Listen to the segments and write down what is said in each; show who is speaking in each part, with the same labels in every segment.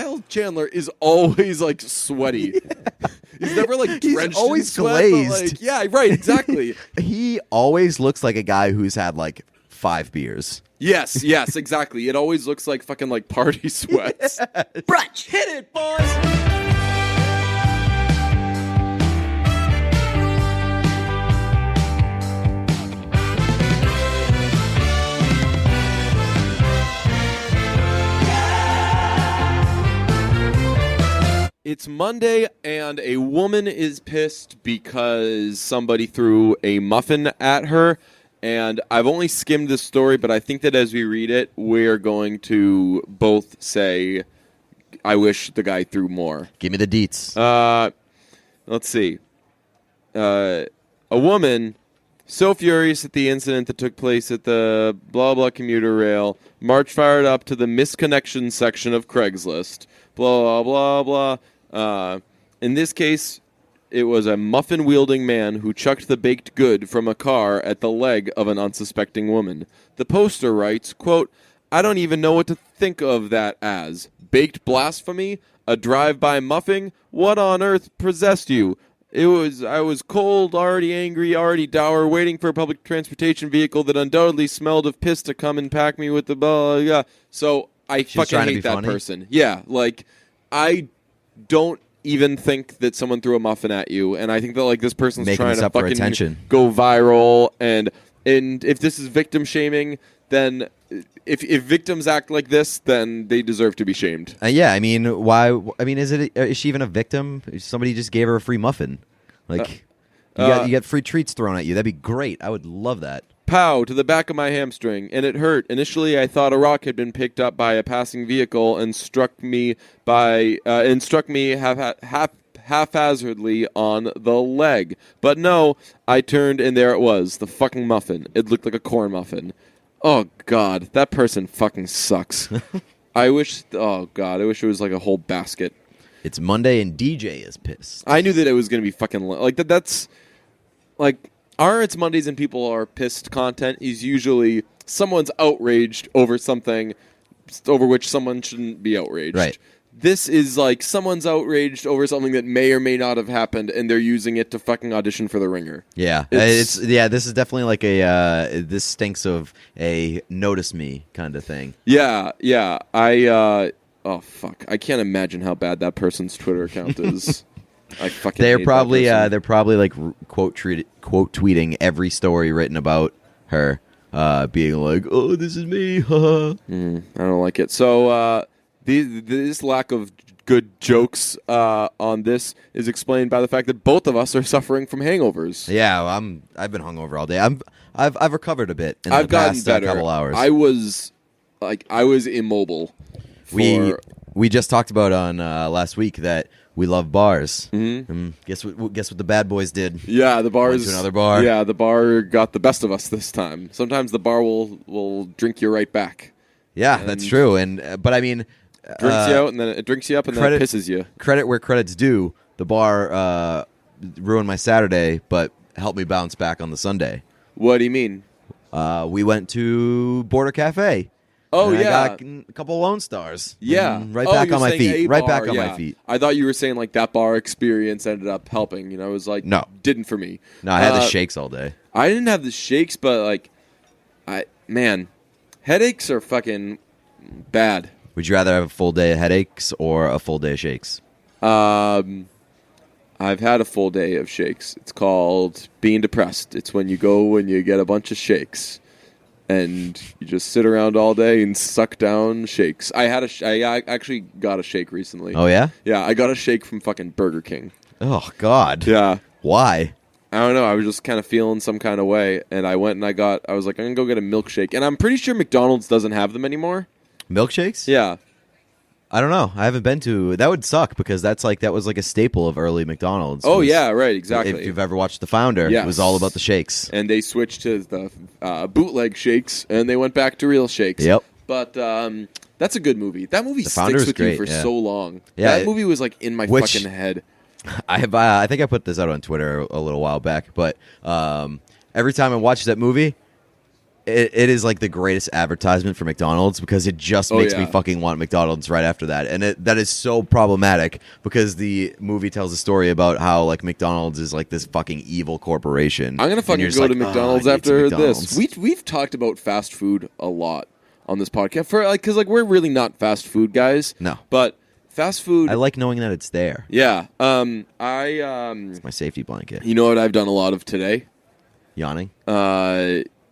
Speaker 1: Kyle Chandler is always like sweaty. Yeah. He's never like drenched.
Speaker 2: He's always
Speaker 1: in sweat,
Speaker 2: glazed.
Speaker 1: Like, yeah, right, exactly.
Speaker 2: He always looks like a guy who's had like 5 beers.
Speaker 1: Yes, exactly. It always looks like fucking like party sweats.
Speaker 2: Yes.
Speaker 1: Brunch, hit it, boys. It's Monday, and a woman is pissed because somebody threw a muffin at her. And I've only skimmed this story, but I think that as we read it, we're going to both say, I wish the guy threw more.
Speaker 2: Give me the deets.
Speaker 1: Let's see. A woman so furious at the incident that took place at the blah blah commuter rail, march fired up to the misconnection section of Craigslist. Blah blah blah. In this case, it was a muffin-wielding man who chucked the baked good from a car at the leg of an unsuspecting woman. The poster writes, quote, I don't even know what to think of that as. Baked blasphemy? A drive-by muffin? What on earth possessed you? I was cold, already angry, already dour, waiting for a public transportation vehicle that undoubtedly smelled of piss to come and pack me with the blah, blah. So I fucking hate that person. Yeah, like, I don't even think that someone threw a muffin at you, and I think that like this person's trying to fucking go viral, and if this is victim shaming, then if victims act like this, then they deserve to be shamed.
Speaker 2: Yeah, I mean, why? I mean, is she even a victim? Somebody just gave her a free muffin. Like, you get free treats thrown at you. That'd be great. I would love that.
Speaker 1: Pow to the back of my hamstring, and it hurt. Initially, I thought a rock had been picked up by a passing vehicle and struck me haphazardly on the leg. But no, I turned and there it was, the fucking muffin. It looked like a corn muffin. Oh God, that person fucking sucks. I wish it was like a whole basket.
Speaker 2: It's Monday and DJ is pissed.
Speaker 1: I knew that it was gonna be fucking like that. That's like. Our It's Mondays and People Are Pissed content is usually someone's outraged over something over which someone shouldn't be outraged.
Speaker 2: Right.
Speaker 1: This is like someone's outraged over something that may or may not have happened, and they're using it to fucking audition for The Ringer.
Speaker 2: Yeah. This is definitely like this stinks of a notice me kind of thing.
Speaker 1: Yeah. Oh, fuck. I can't imagine how bad that person's Twitter account is. I fucking
Speaker 2: they're
Speaker 1: hate
Speaker 2: probably
Speaker 1: that person.
Speaker 2: they're probably like quote tweeting every story written about her, being like, "Oh, this is me." I
Speaker 1: don't like it. So this lack of good jokes on this is explained by the fact that both of us are suffering from hangovers.
Speaker 2: Yeah, I've been hungover all day. I've recovered a bit in
Speaker 1: I've
Speaker 2: the past
Speaker 1: gotten better.
Speaker 2: Couple hours.
Speaker 1: I was immobile.
Speaker 2: We just talked about on last week that we love bars.
Speaker 1: Mm-hmm.
Speaker 2: Guess what the bad boys did?
Speaker 1: Yeah, the bars.
Speaker 2: Went to another bar.
Speaker 1: Yeah, the bar got the best of us this time. Sometimes the bar will drink you right back.
Speaker 2: Yeah, that's true. But I mean,
Speaker 1: drinks you out and then it drinks you up and then it pisses you.
Speaker 2: Credit where credit's due. The bar ruined my Saturday, but helped me bounce back on the Sunday.
Speaker 1: What do you mean?
Speaker 2: We went to Border Cafe.
Speaker 1: Oh,
Speaker 2: and
Speaker 1: yeah.
Speaker 2: I got a couple Lone Stars.
Speaker 1: Yeah.
Speaker 2: Right back on my feet. Right back on
Speaker 1: yeah.
Speaker 2: my feet.
Speaker 1: I thought you were saying like that bar experience ended up helping. You know, it was like,
Speaker 2: no.
Speaker 1: Didn't for me.
Speaker 2: No, I had the shakes all day.
Speaker 1: I didn't have the shakes, but like, headaches are fucking bad.
Speaker 2: Would you rather have a full day of headaches or a full day of shakes?
Speaker 1: I've had a full day of shakes. It's called being depressed. It's when you go and you get a bunch of shakes. And you just sit around all day and suck down shakes. I actually got a shake recently.
Speaker 2: Oh, yeah?
Speaker 1: Yeah, I got a shake from fucking Burger King.
Speaker 2: Oh, God.
Speaker 1: Yeah.
Speaker 2: Why?
Speaker 1: I don't know. I was just kind of feeling some kind of way. And I went and I was like, I'm going to go get a milkshake. And I'm pretty sure McDonald's doesn't have them anymore.
Speaker 2: Milkshakes?
Speaker 1: Yeah.
Speaker 2: I don't know. I haven't been to. That would suck because that was like a staple of early McDonald's.
Speaker 1: Oh yeah, right, exactly.
Speaker 2: If you've ever watched The Founder,
Speaker 1: yes.
Speaker 2: It was all about the shakes.
Speaker 1: And they switched to the bootleg shakes, and they went back to real shakes.
Speaker 2: Yep.
Speaker 1: But that's a good movie. That movie sticks with you for so long.
Speaker 2: Yeah,
Speaker 1: that movie was like in my fucking head.
Speaker 2: I think I put this out on Twitter a little while back, but every time I watch that movie, it is like the greatest advertisement for McDonald's because it just makes me
Speaker 1: yeah.
Speaker 2: fucking want McDonald's right after that. And that is so problematic because the movie tells a story about how like McDonald's is like this fucking evil corporation.
Speaker 1: I'm gonna fucking go to McDonald's
Speaker 2: I need some
Speaker 1: after
Speaker 2: McDonald's."
Speaker 1: this. We've talked about fast food a lot on this podcast for like because like we're really not fast food guys.
Speaker 2: No.
Speaker 1: But fast food.
Speaker 2: I like knowing that it's there.
Speaker 1: Yeah.
Speaker 2: It's my safety blanket.
Speaker 1: You know what I've done a lot of today?
Speaker 2: Yawning.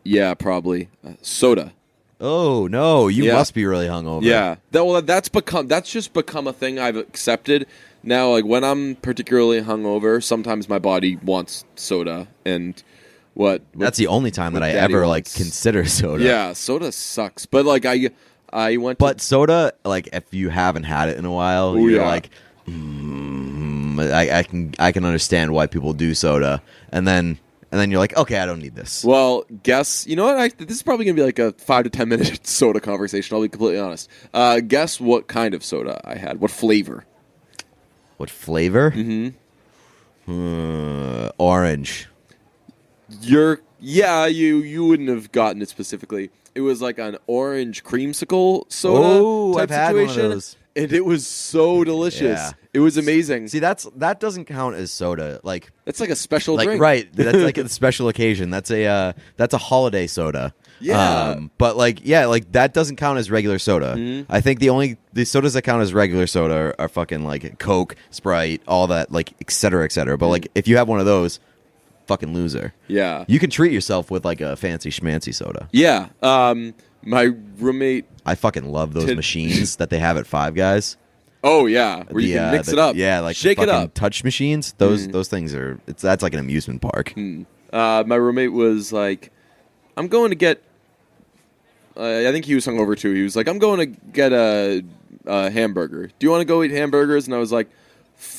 Speaker 1: Yeah, probably soda.
Speaker 2: Oh no, you
Speaker 1: Yeah.
Speaker 2: must be really hungover.
Speaker 1: Yeah, that's just become a thing I've accepted now. Like when I'm particularly hungover, sometimes my body wants soda, and
Speaker 2: That's the only time that I
Speaker 1: Daddy
Speaker 2: ever
Speaker 1: wants.
Speaker 2: like consider soda.
Speaker 1: Yeah, soda sucks. But like I went.
Speaker 2: But soda, like if you haven't had it in a while,
Speaker 1: Ooh,
Speaker 2: you're
Speaker 1: yeah.
Speaker 2: like, I can understand why people do soda, and then you're like, okay, I don't need this.
Speaker 1: Well, guess you know what? This is probably gonna be like a 5 to 10 minute soda conversation. I'll be completely honest. Guess what kind of soda I had? What flavor?
Speaker 2: What flavor? Orange.
Speaker 1: You wouldn't have gotten it specifically. It was like an orange creamsicle soda
Speaker 2: Oh,
Speaker 1: type
Speaker 2: I've had one of
Speaker 1: situation,
Speaker 2: those.
Speaker 1: and it was so delicious.
Speaker 2: Yeah.
Speaker 1: It was amazing.
Speaker 2: See, that doesn't count as soda. Like
Speaker 1: That's like a special drink,
Speaker 2: right? That's like a special occasion. That's a holiday soda.
Speaker 1: Yeah.
Speaker 2: But like that doesn't count as regular soda. I think the sodas that count as regular soda are fucking like Coke, Sprite, all that, like et cetera, et cetera. But like if you have one of those, fucking loser.
Speaker 1: Yeah.
Speaker 2: You can treat yourself with like a fancy schmancy soda.
Speaker 1: Yeah. My roommate.
Speaker 2: I fucking love those machines that they have at Five Guys.
Speaker 1: Oh yeah, where you can mix it up.
Speaker 2: Yeah, like
Speaker 1: shake
Speaker 2: the
Speaker 1: it
Speaker 2: fucking
Speaker 1: up.
Speaker 2: touch machines. Those things are. That's like an amusement park.
Speaker 1: My roommate was like, "I'm going to get." I think he was hungover too. He was like, "I'm going to get a hamburger. Do you want to go eat hamburgers?" And I was like,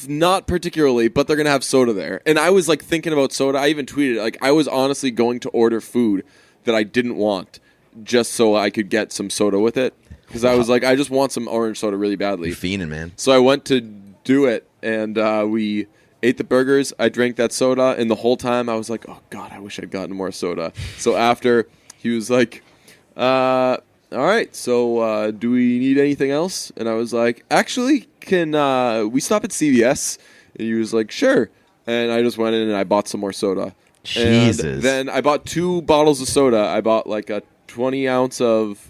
Speaker 1: "Not particularly, but they're gonna have soda there." And I was like thinking about soda. I even tweeted like I was honestly going to order food that I didn't want just so I could get some soda with it because I was like, I just want some orange soda really badly.
Speaker 2: You're fiending, man.
Speaker 1: So I went to do it, and we ate the burgers. I drank that soda, and the whole time I was like, "Oh God, I wish I'd gotten more soda." So after he was like, "All right, so do we need anything else?" And I was like, "Actually, can we stop at CVS?" And he was like, "Sure." And I just went in and I bought some more soda.
Speaker 2: Jesus.
Speaker 1: And then I bought 2 bottles of soda. I bought like a 20 ounce of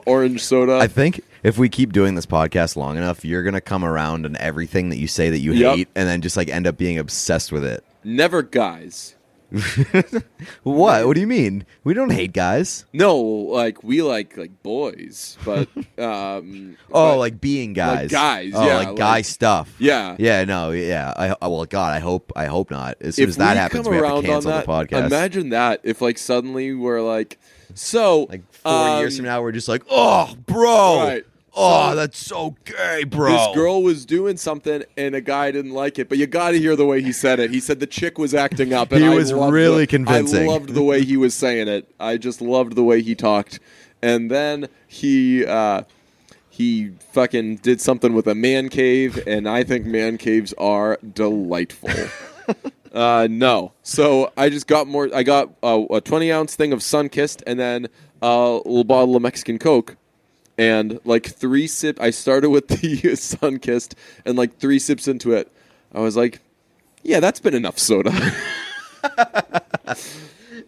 Speaker 1: orange soda.
Speaker 2: I think if we keep doing this podcast long enough, you're gonna come around on everything that you say that you hate, and then just like end up being obsessed with it.
Speaker 1: Never guys.
Speaker 2: What? What do you mean? We don't hate guys.
Speaker 1: No, like we like boys, but
Speaker 2: Like being guys.
Speaker 1: Like guys,
Speaker 2: Oh,
Speaker 1: yeah,
Speaker 2: like guy
Speaker 1: like-
Speaker 2: stuff.
Speaker 1: yeah.
Speaker 2: Yeah. No. Yeah. Well, God, I hope not. As soon
Speaker 1: If
Speaker 2: as that
Speaker 1: we
Speaker 2: happens,
Speaker 1: come
Speaker 2: we have
Speaker 1: around
Speaker 2: to cancel
Speaker 1: on
Speaker 2: the
Speaker 1: that,
Speaker 2: podcast.
Speaker 1: Imagine that if like suddenly we're like, so
Speaker 2: Like 4 years from now, we're just like, oh, bro.
Speaker 1: Right.
Speaker 2: Oh,
Speaker 1: So-
Speaker 2: that's so gay, bro.
Speaker 1: this girl was doing something and a guy didn't like it, but you got to hear the way he said it. He said the chick was acting up, and
Speaker 2: He
Speaker 1: I
Speaker 2: was
Speaker 1: loved
Speaker 2: really
Speaker 1: I
Speaker 2: convincing.
Speaker 1: loved the way he was saying it. I just loved the way he talked. And then he fucking did something with a man cave, and I think man caves are delightful. No. So I just got more. I got a 20-ounce thing of Sunkist and then a little bottle of Mexican Coke. And like 3 sips, I started with the Sunkist, and like 3 sips into it, I was like, yeah, that's been enough soda.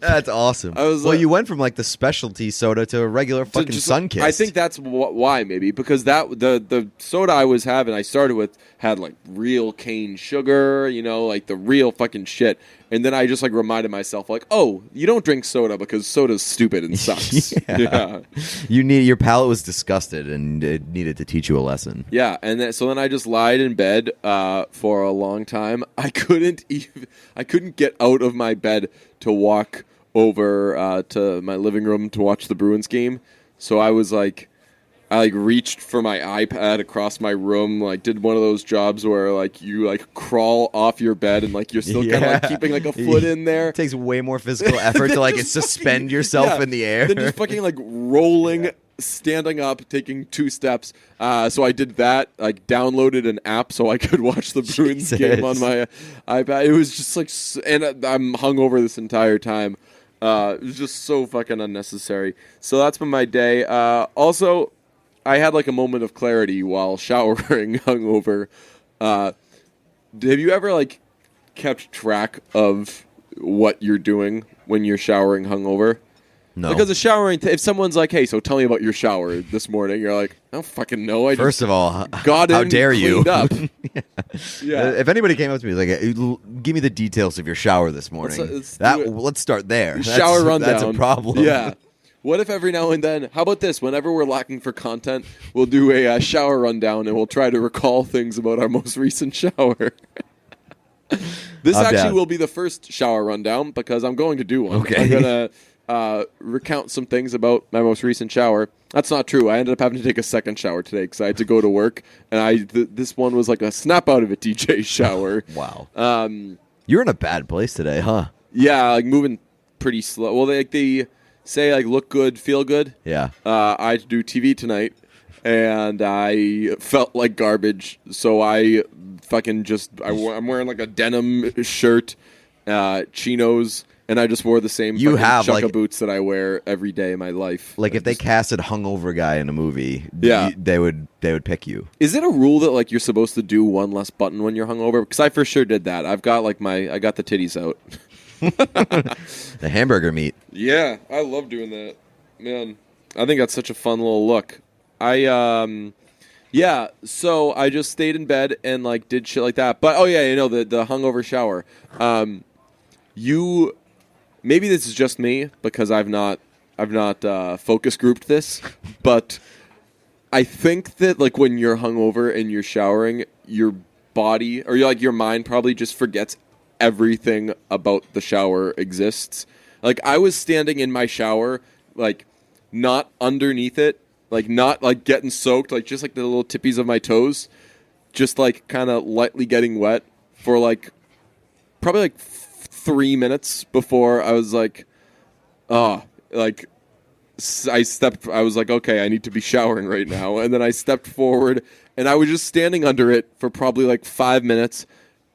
Speaker 2: That's awesome.
Speaker 1: I was
Speaker 2: well,
Speaker 1: like-
Speaker 2: you went from like the specialty soda to a regular fucking
Speaker 1: Just-
Speaker 2: Sunkist.
Speaker 1: I think that's why maybe because the soda I was having, I started with had like real cane sugar, like the real fucking shit, and then I just like reminded myself like, oh, you don't drink soda because soda's stupid and sucks.
Speaker 2: Yeah. Your palate was disgusted and it needed to teach you a lesson.
Speaker 1: Yeah, and then I just lied in bed for a long time. I couldn't get out of my bed to walk over to my living room to watch the Bruins game. So I was like, I reached for my iPad across my room, like did one of those jobs where like you like crawl off your bed and like you're still kind of like keeping like a foot in there.
Speaker 2: It takes way more physical effort to like
Speaker 1: Just
Speaker 2: suspend
Speaker 1: fucking-
Speaker 2: yourself
Speaker 1: yeah,
Speaker 2: in the air.
Speaker 1: Then just fucking like rolling, standing up, taking 2 steps. So I did that. Like downloaded an app so I could watch the Bruins game on my iPad. It was just like, and I'm hungover this entire time. It was just so fucking unnecessary. So that's been my day. Also, I had like a moment of clarity while showering hungover. Have you ever like kept track of what you're doing when you're showering hungover?
Speaker 2: No.
Speaker 1: Because the showering, if someone's like, "Hey, so tell me about your shower this morning," you're like, "I don't fucking know."
Speaker 2: First of all,
Speaker 1: got
Speaker 2: how
Speaker 1: in,
Speaker 2: dare you?
Speaker 1: cleaned up. Yeah.
Speaker 2: If anybody came up to me like, "Give me the details of your shower this morning," let's start there.
Speaker 1: Shower rundown.
Speaker 2: That's a problem.
Speaker 1: Yeah. What if every now and then? How about this? Whenever we're lacking for content, we'll do a shower rundown and we'll try to recall things about our most recent shower. This actually will be the first shower rundown because I'm going to do one.
Speaker 2: Okay.
Speaker 1: I'm gonna recount some things about my most recent shower. That's not true. I ended up having to take a second shower today because I had to go to work, and this one was like a snap out of it DJ shower.
Speaker 2: Wow. You're in a bad place today, huh?
Speaker 1: Yeah, like moving pretty slow. Well, they say like look good, feel good.
Speaker 2: Yeah.
Speaker 1: I had to do TV tonight, and I felt like garbage, so I fucking I'm wearing like a denim shirt, chinos. And I just wore the same chukka boots that I wear every day of my life.
Speaker 2: Like if they casted hungover guy in a movie,
Speaker 1: yeah.
Speaker 2: they would pick you.
Speaker 1: Is it a rule that like you're supposed to do one less button when you're hungover? Because I for sure did that. I've got like I got the titties out.
Speaker 2: The hamburger meat.
Speaker 1: Yeah, I love doing that. Man, I think that's such a fun little look. Yeah, so I just stayed in bed and like did shit like that. But the hungover shower. Maybe this is just me because I've not focus grouped this, but I think that like when you're hungover and you're showering, your body or your mind probably just forgets everything about the shower exists. Like I was standing in my shower, like not underneath it, like not like getting soaked, like just like the little tippies of my toes, just like kind of lightly getting wet for like probably like 3 minutes before I was like, I was like, okay, I need to be showering right now. And then I stepped forward and I was just standing under it for probably like 5 minutes.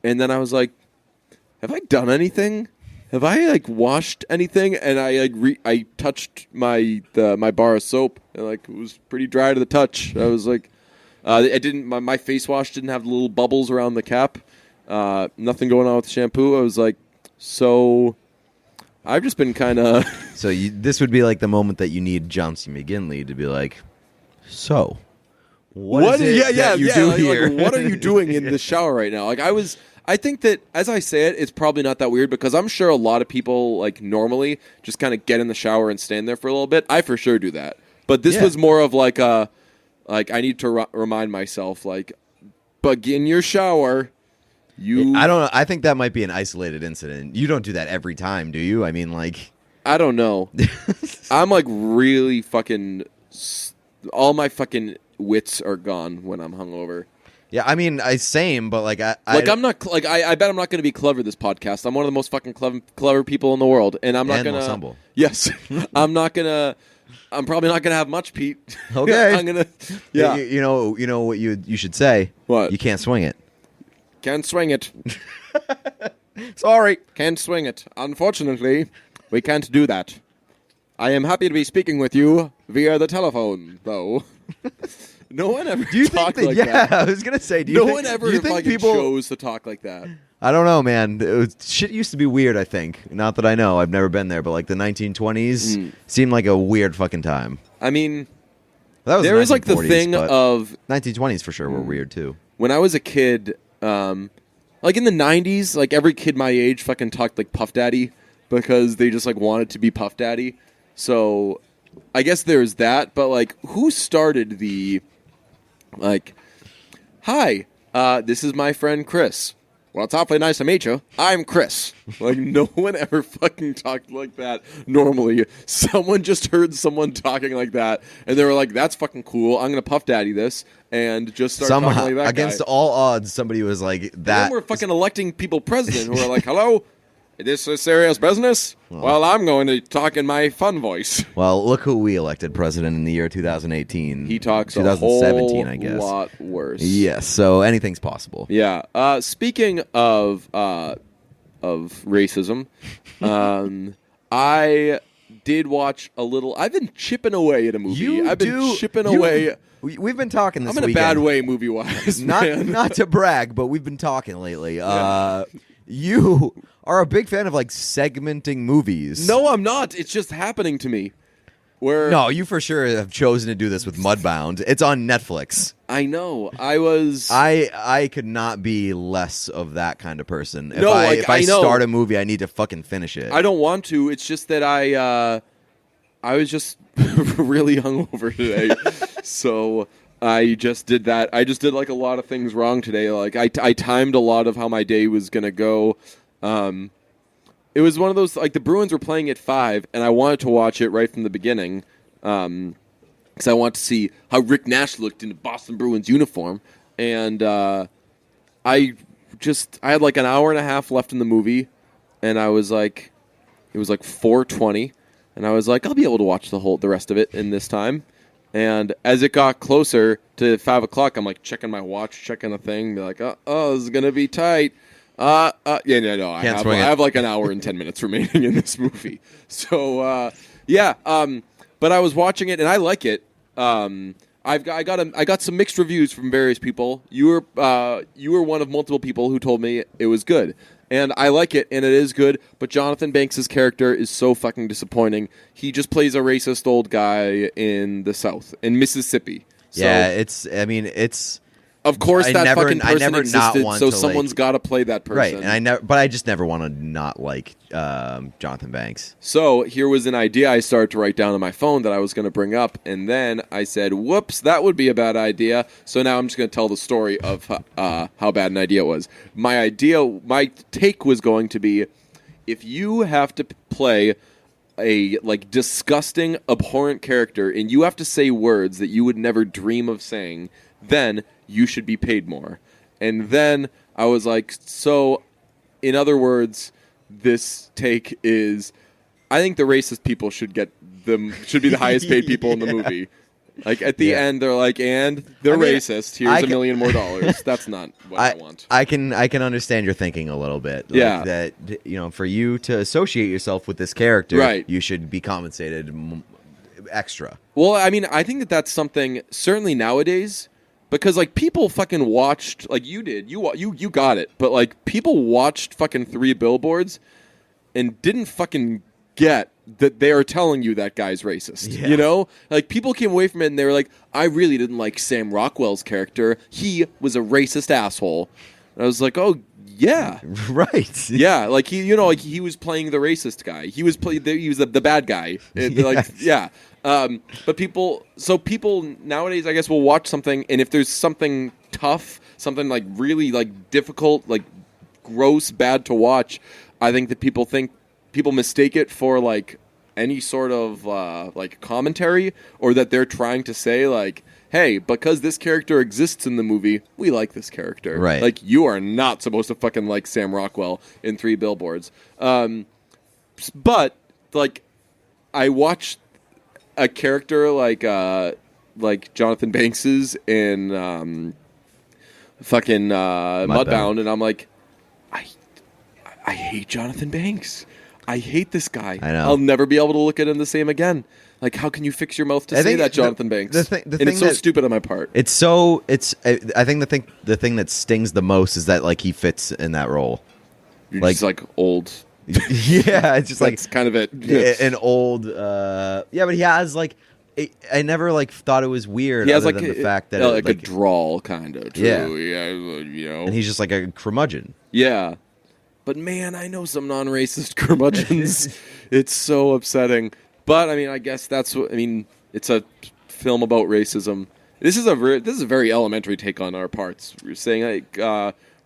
Speaker 1: And then I was like, have I done anything? Have I like washed anything? And I like I touched my bar of soap and like it was pretty dry to the touch. I was like, my face wash didn't have little bubbles around the cap. Nothing going on with the shampoo. I was like, so I've just been kind of...
Speaker 2: So this would be like the moment that you need John C. McGinley to be like, so what is it that you do here?
Speaker 1: Like, what are you doing in the shower right now? Like I think that as I say it, it's probably not that weird because I'm sure a lot of people like normally just kind of get in the shower and stand there for a little bit. I for sure do that. But this was more of like I need to remind myself like, begin your shower.
Speaker 2: I don't know. I think that might be an isolated incident. You don't do that every time, do you? I mean, like...
Speaker 1: I don't know. I'm like really fucking... All my fucking wits are gone when I'm hungover.
Speaker 2: Yeah, I mean, same, but like...
Speaker 1: I'm not... Like, I bet I'm not going to be clever this podcast. I'm one of the most fucking clever people in the world. And I'm not going to...
Speaker 2: humble.
Speaker 1: Yes. I'm not going to... I'm probably not going to have much, Pete.
Speaker 2: Okay.
Speaker 1: I'm going to... Yeah.
Speaker 2: You know what you should say?
Speaker 1: What?
Speaker 2: You can't swing it.
Speaker 1: Can't swing it.
Speaker 2: Sorry.
Speaker 1: Can't swing it. Unfortunately, we can't do that. I am happy to be speaking with you via the telephone, though. No one ever talked like that.
Speaker 2: Yeah, I was going to say,
Speaker 1: no one ever chose to talk like that.
Speaker 2: I don't know, man. Shit used to be weird, I think. Not that I know. I've never been there, but like the 1920s seemed like a weird fucking time.
Speaker 1: I mean,
Speaker 2: there
Speaker 1: was like the thing of...
Speaker 2: 1920s for sure were weird, too.
Speaker 1: When I was a kid... like in the 90s, like every kid my age fucking talked like Puff Daddy because they just like wanted to be Puff Daddy. So I guess there's that, but like who started the like, hi, this is my friend Chris. Well, it's awfully nice to meet you. I'm Chris. Like, no one ever fucking talked like that normally. Someone just heard someone talking like that, and they were like, that's fucking cool. I'm going to Puff Daddy this, and just start talking like that
Speaker 2: against
Speaker 1: guy.
Speaker 2: all odds, somebody was like, that.
Speaker 1: And then we're fucking electing people president who are like, hello? This is serious business? Well, I'm going to talk in my fun voice.
Speaker 2: Well, look who we elected president in the year 2018.
Speaker 1: He talks
Speaker 2: 2017, I guess.
Speaker 1: A lot worse.
Speaker 2: Yes, so anything's possible.
Speaker 1: Yeah. Speaking of racism, I did watch a little. I've been chipping away at a movie. I've been chipping away.
Speaker 2: We've been talking this
Speaker 1: I'm in
Speaker 2: weekend.
Speaker 1: a bad way movie-wise,
Speaker 2: Not to brag, but we've been talking lately. Yeah. You are a big fan of like segmenting movies.
Speaker 1: No, I'm not. It's just happening to me.
Speaker 2: No, you for sure have chosen to do this with Mudbound. It's on Netflix.
Speaker 1: I know. I
Speaker 2: could not be less of that kind of person.
Speaker 1: If
Speaker 2: I start a movie, I need to fucking finish it.
Speaker 1: I don't want to. It's just that I was just really hungover today, so I just did that. I just did like a lot of things wrong today. Like I timed a lot of how my day was gonna go. It was one of those, like, the Bruins were playing at 5, and I wanted to watch it right from the beginning because I wanted to see how Rick Nash looked in the Boston Bruins uniform. And I had like an hour and a half left in the movie, and I was like, it was like 4:20, and I was like, I'll be able to watch the rest of it in this time. And as it got closer to 5 o'clock, I'm like checking my watch, checking the thing, be like, oh, this is going to be tight. No. I have like an hour and 10 minutes remaining in this movie. So, but I was watching it and I like it. I got some mixed reviews from various people. You were one of multiple people who told me it was good, and I like it, and it is good. But Jonathan Banks' character is so fucking disappointing. He just plays a racist old guy in the South, in Mississippi.
Speaker 2: Yeah, it's.
Speaker 1: Of course, that fucking person existed, so someone's got to play that person.
Speaker 2: Right, but I just never want to not like Jonathan Banks.
Speaker 1: So here was an idea I started to write down on my phone that I was going to bring up, and then I said, whoops, that would be a bad idea. So now I'm just going to tell the story of how bad an idea it was. My take was going to be, if you have to play a like disgusting, abhorrent character, and you have to say words that you would never dream of saying, then you should be paid more. And then I was like, so in other words, this take is, I think the racist people should be the highest paid people in the movie. Like at the end, they're like, and they're racist. Here's $1 million more. That's not what I want.
Speaker 2: I can understand your thinking a little bit. Like that, for you to associate yourself with this character, right, you should be compensated extra.
Speaker 1: Well, I mean, I think that that's something certainly nowadays. Because, like, people fucking watched, like you did, you got it, but, like, people watched fucking 3 Billboards and didn't fucking get that they are telling you that guy's racist, you know? Like, people came away from it and they were like, I really didn't like Sam Rockwell's character. He was a racist asshole. And I was like, oh, yeah.
Speaker 2: Right.
Speaker 1: Yeah, like, he was playing the racist guy. He was the bad guy. But people nowadays, I guess, will watch something, and if there's something tough, something like really like difficult, like gross, bad to watch, I think that people mistake it for like any sort of like commentary, or that they're trying to say like, hey, because this character exists in the movie, we like this character.
Speaker 2: Right.
Speaker 1: Like, you are not supposed to fucking like Sam Rockwell in 3 Billboards. But like, I watched a character like Jonathan Banks's in fucking Mudbound, and I'm like, I hate Jonathan Banks. I hate this guy.
Speaker 2: I know.
Speaker 1: I'll never be able to look at him the same again. Like, how can you fix your mouth to say that, Jonathan Banks? And it's so stupid on my part. I
Speaker 2: think the thing that stings the most is that like he fits in that role.
Speaker 1: You're just like old.
Speaker 2: Yeah, it's just
Speaker 1: that's
Speaker 2: like
Speaker 1: kind of it.
Speaker 2: An old. But he has like. I never like thought it was weird.
Speaker 1: He has
Speaker 2: other
Speaker 1: like
Speaker 2: than the fact that
Speaker 1: a drawl kind of too.
Speaker 2: Yeah, and he's just like a curmudgeon.
Speaker 1: Yeah, but man, I know some non-racist curmudgeons. It's so upsetting. But I mean, I guess that's what I mean. It's a film about racism. This is a very elementary take on our parts. We're saying like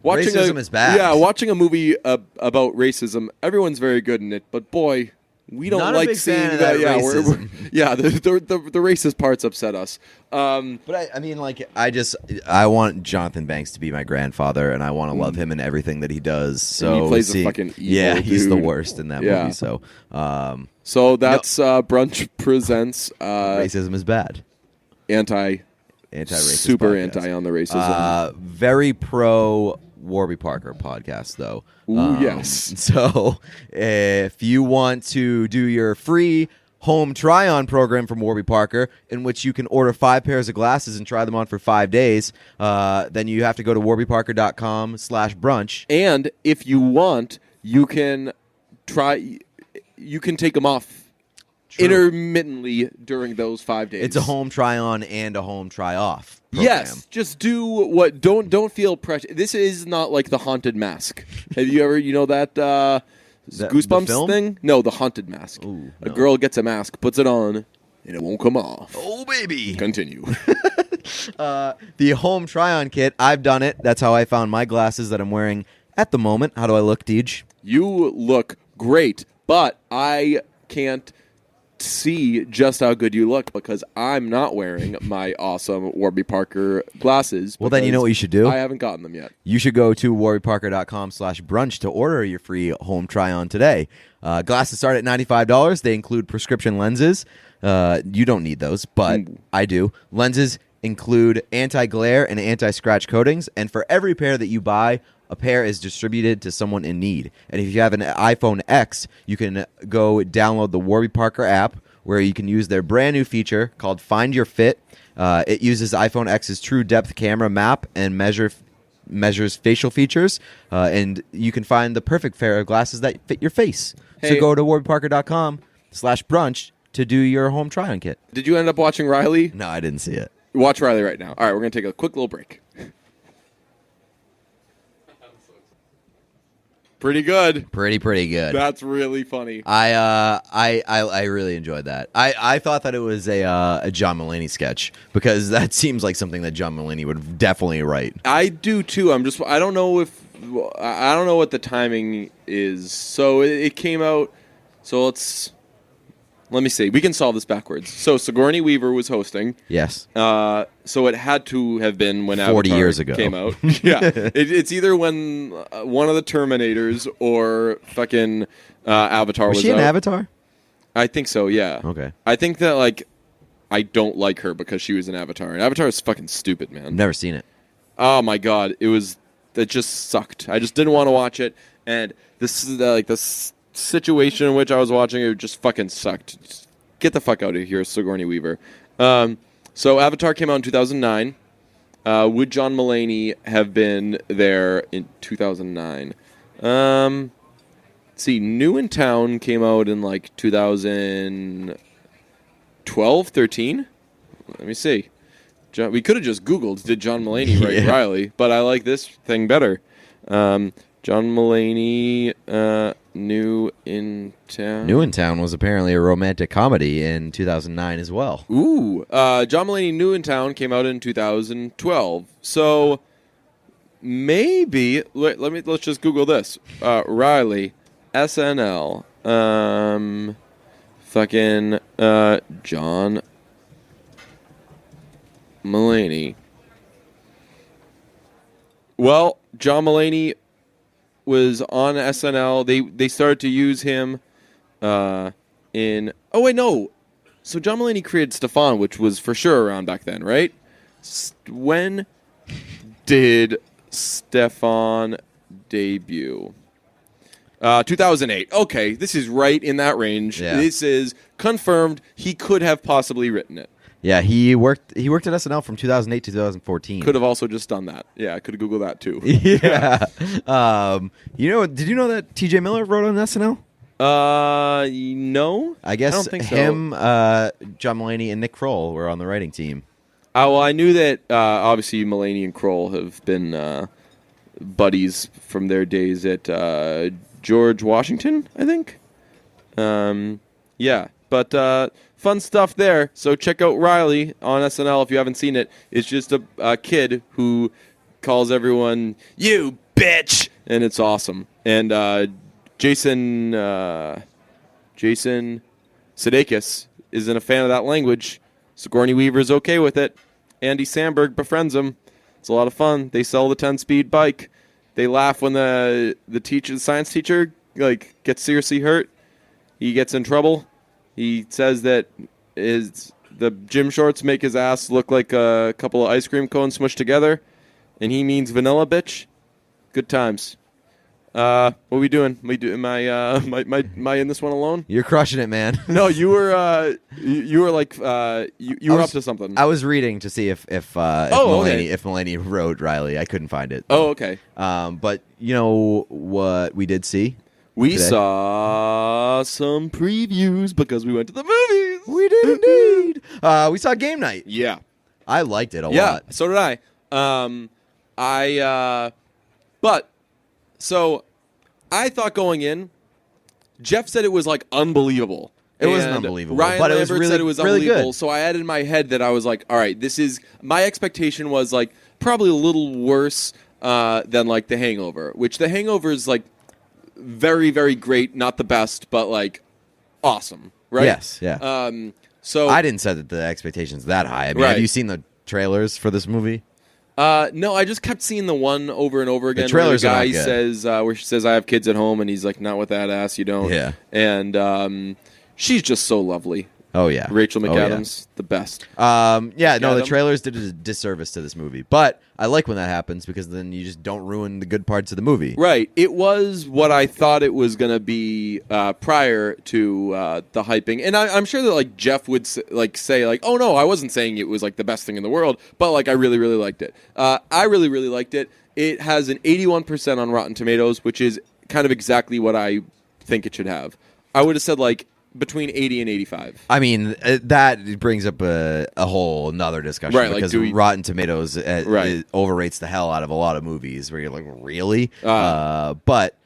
Speaker 1: watching
Speaker 2: racism is bad.
Speaker 1: Yeah, watching a movie about racism. Everyone's very good in it, but boy, we don't like seeing that. Yeah, the racist parts upset us.
Speaker 2: But I mean, like, I want Jonathan Banks to be my grandfather, and I want to love him in everything that he does. So
Speaker 1: and he plays a fucking evil
Speaker 2: he's
Speaker 1: dude.
Speaker 2: the worst in that movie. So,
Speaker 1: that's Brunch presents.
Speaker 2: Racism is bad.
Speaker 1: Anti-racist. Super
Speaker 2: podcast.
Speaker 1: anti on the racism.
Speaker 2: Very pro Warby Parker podcast, though.
Speaker 1: Ooh, yes.
Speaker 2: So if you want to do your free home try-on program from Warby Parker, in which you can order 5 pairs of glasses and try them on for 5 days, then you have to go to warbyparker.com/brunch.
Speaker 1: And if you want, you can take them off intermittently during those 5 days.
Speaker 2: It's a home try-on and a home try-off program.
Speaker 1: Yes, just do what. Don't feel pressure. This is not like the Haunted Mask. Have you ever, that Goosebumps
Speaker 2: film?
Speaker 1: thing? No, the Haunted Mask.
Speaker 2: Ooh,
Speaker 1: A
Speaker 2: no.
Speaker 1: girl gets a mask, puts it on, and it won't come off.
Speaker 2: Oh, baby.
Speaker 1: Continue.
Speaker 2: The home try-on kit, I've done it. That's how I found my glasses that I'm wearing at the moment. How do I look, Deej?
Speaker 1: You look great, but I can't see just how good you look because I'm not wearing my awesome Warby Parker glasses.
Speaker 2: Well, then you know what you should do?
Speaker 1: I haven't gotten them yet.
Speaker 2: You should go to warbyparker.com/brunch to order your free home try-on today. Glasses start at $95. They include prescription lenses. You don't need those, but I do. Lenses include anti-glare and anti-scratch coatings, and for every pair that you buy, a pair is distributed to someone in need. And if you have an iPhone X, you can go download the Warby Parker app, where you can use their brand new feature called Find Your Fit. It uses iPhone X's true depth camera map and measures facial features, and you can find the perfect pair of glasses that fit your face.
Speaker 1: Hey.
Speaker 2: So go to warbyparker.com/brunch to do your home try-on kit.
Speaker 1: Did you end up watching Riley?
Speaker 2: No, I didn't see it.
Speaker 1: Watch Riley right now. All right, we're going to take a quick little break. Pretty good.
Speaker 2: Pretty good.
Speaker 1: That's really funny.
Speaker 2: I really enjoyed that. I thought that it was a John Mulaney sketch, because that seems like something that John Mulaney would definitely write.
Speaker 1: I do too. I don't know what the timing is. So it came out. So let me see. We can solve this backwards. So Sigourney Weaver was hosting.
Speaker 2: Yes.
Speaker 1: So it had to have been when
Speaker 2: 40
Speaker 1: Avatar
Speaker 2: years ago
Speaker 1: came out. Yeah. It's either when one of the Terminators or fucking Avatar was
Speaker 2: Was she in
Speaker 1: out.
Speaker 2: Avatar?
Speaker 1: I think so, yeah.
Speaker 2: Okay.
Speaker 1: I think that, I don't like her because she was in Avatar. And Avatar is fucking stupid, man.
Speaker 2: Never seen it.
Speaker 1: Oh, my God. It just sucked. I just didn't want to watch it. And this is, this situation in which I was watching it just fucking sucked. Just get the fuck out of here, Sigourney Weaver. So Avatar came out in 2009. Would John Mulaney have been there in 2009? See, New in Town came out in 2012, 13? Let me see. We could have just Googled, did John Mulaney write
Speaker 2: Yeah.
Speaker 1: Riley? But I like this thing better. John Mulaney, New in Town.
Speaker 2: New in Town was apparently a romantic comedy in 2009 as well.
Speaker 1: Ooh. John Mulaney, New in Town came out in 2012. So maybe let's just Google this. Riley, SNL. Fucking John Mulaney. Well, John Mulaney was on SNL. They started to use him in... Oh, wait, no. So John Mulaney created Stefan, which was for sure around back then, right? When did Stefan debut? 2008. Okay, this is right in that range.
Speaker 2: Yeah.
Speaker 1: This is confirmed. He could have possibly written it.
Speaker 2: Yeah, he worked at SNL from 2008 to 2014.
Speaker 1: Could have also just done that. Yeah, I could have Googled that too.
Speaker 2: Yeah. Did you know that TJ Miller wrote on SNL?
Speaker 1: No.
Speaker 2: I guess
Speaker 1: don't think so.
Speaker 2: him, John Mulaney, and Nick Kroll were on the writing team.
Speaker 1: Well, I knew that obviously Mulaney and Kroll have been buddies from their days at George Washington, I think. Yeah, but fun stuff there. So check out Riley on SNL if you haven't seen it. It's just a kid who calls everyone, "You bitch!" and it's awesome. And Jason Sudeikis isn't a fan of that language. Sigourney Weaver's okay with it. Andy Samberg befriends him. It's a lot of fun. They sell the 10-speed bike. They laugh when the science teacher gets seriously hurt. He gets in trouble. He says that the gym shorts make his ass look like a couple of ice cream cones smushed together, and he means vanilla bitch. Good times. What are we doing? Am I in this one alone?
Speaker 2: You're crushing it, man.
Speaker 1: No, you were you were like you were up to something.
Speaker 2: I was reading to see if Mulaney wrote Riley. I couldn't find it.
Speaker 1: Oh, okay.
Speaker 2: But you know what we did see?
Speaker 1: We
Speaker 2: today?
Speaker 1: saw some previews because we went to the movies.
Speaker 2: We did indeed. We saw Game Night.
Speaker 1: Yeah,
Speaker 2: I liked it a
Speaker 1: yeah.
Speaker 2: lot.
Speaker 1: So did I. But so I thought going in, Jeff said it was like unbelievable.
Speaker 2: It wasn't unbelievable,
Speaker 1: Ryan
Speaker 2: but it
Speaker 1: Lambert
Speaker 2: was really,
Speaker 1: said it was
Speaker 2: really
Speaker 1: unbelievable.
Speaker 2: good.
Speaker 1: So I had in my head that I was like, all right, this is my expectation was like probably a little worse than like The Hangover, which The Hangover is like very, very great, not the best, but like awesome, right?
Speaker 2: Yes, yeah.
Speaker 1: So
Speaker 2: I didn't set the expectations that high. I mean,
Speaker 1: Right.
Speaker 2: have you seen the trailers for this movie?
Speaker 1: no, I just kept seeing the one over and over again.
Speaker 2: trailers
Speaker 1: where
Speaker 2: are
Speaker 1: the
Speaker 2: not
Speaker 1: guy
Speaker 2: good.
Speaker 1: says, where she says, "I have kids at home," and he's like, "Not with that ass, you don't."
Speaker 2: Yeah.
Speaker 1: And she's just so lovely.
Speaker 2: Oh yeah,
Speaker 1: Rachel
Speaker 2: Oh, yeah.
Speaker 1: McAdams, the best.
Speaker 2: Yeah, no, the
Speaker 1: Adam?
Speaker 2: trailers did a disservice to this movie, but I like when that happens because then you just don't ruin the good parts of the movie.
Speaker 1: Right. It was what I thought it was going to be prior to the hyping, and I'm sure that like Jeff would say like, "Oh no, I wasn't saying it was like the best thing in the world," but like I really, really liked it. I really, really liked it. It has an 81% on Rotten Tomatoes, which is kind of exactly what I think it should have. I would have said like between 80 and 85.
Speaker 2: I mean, that brings up a whole another discussion,
Speaker 1: Right, like,
Speaker 2: because
Speaker 1: do we-
Speaker 2: Rotten Tomatoes
Speaker 1: Right.
Speaker 2: it overrates the hell out of a lot of movies where you're like, really?
Speaker 1: Uh.
Speaker 2: But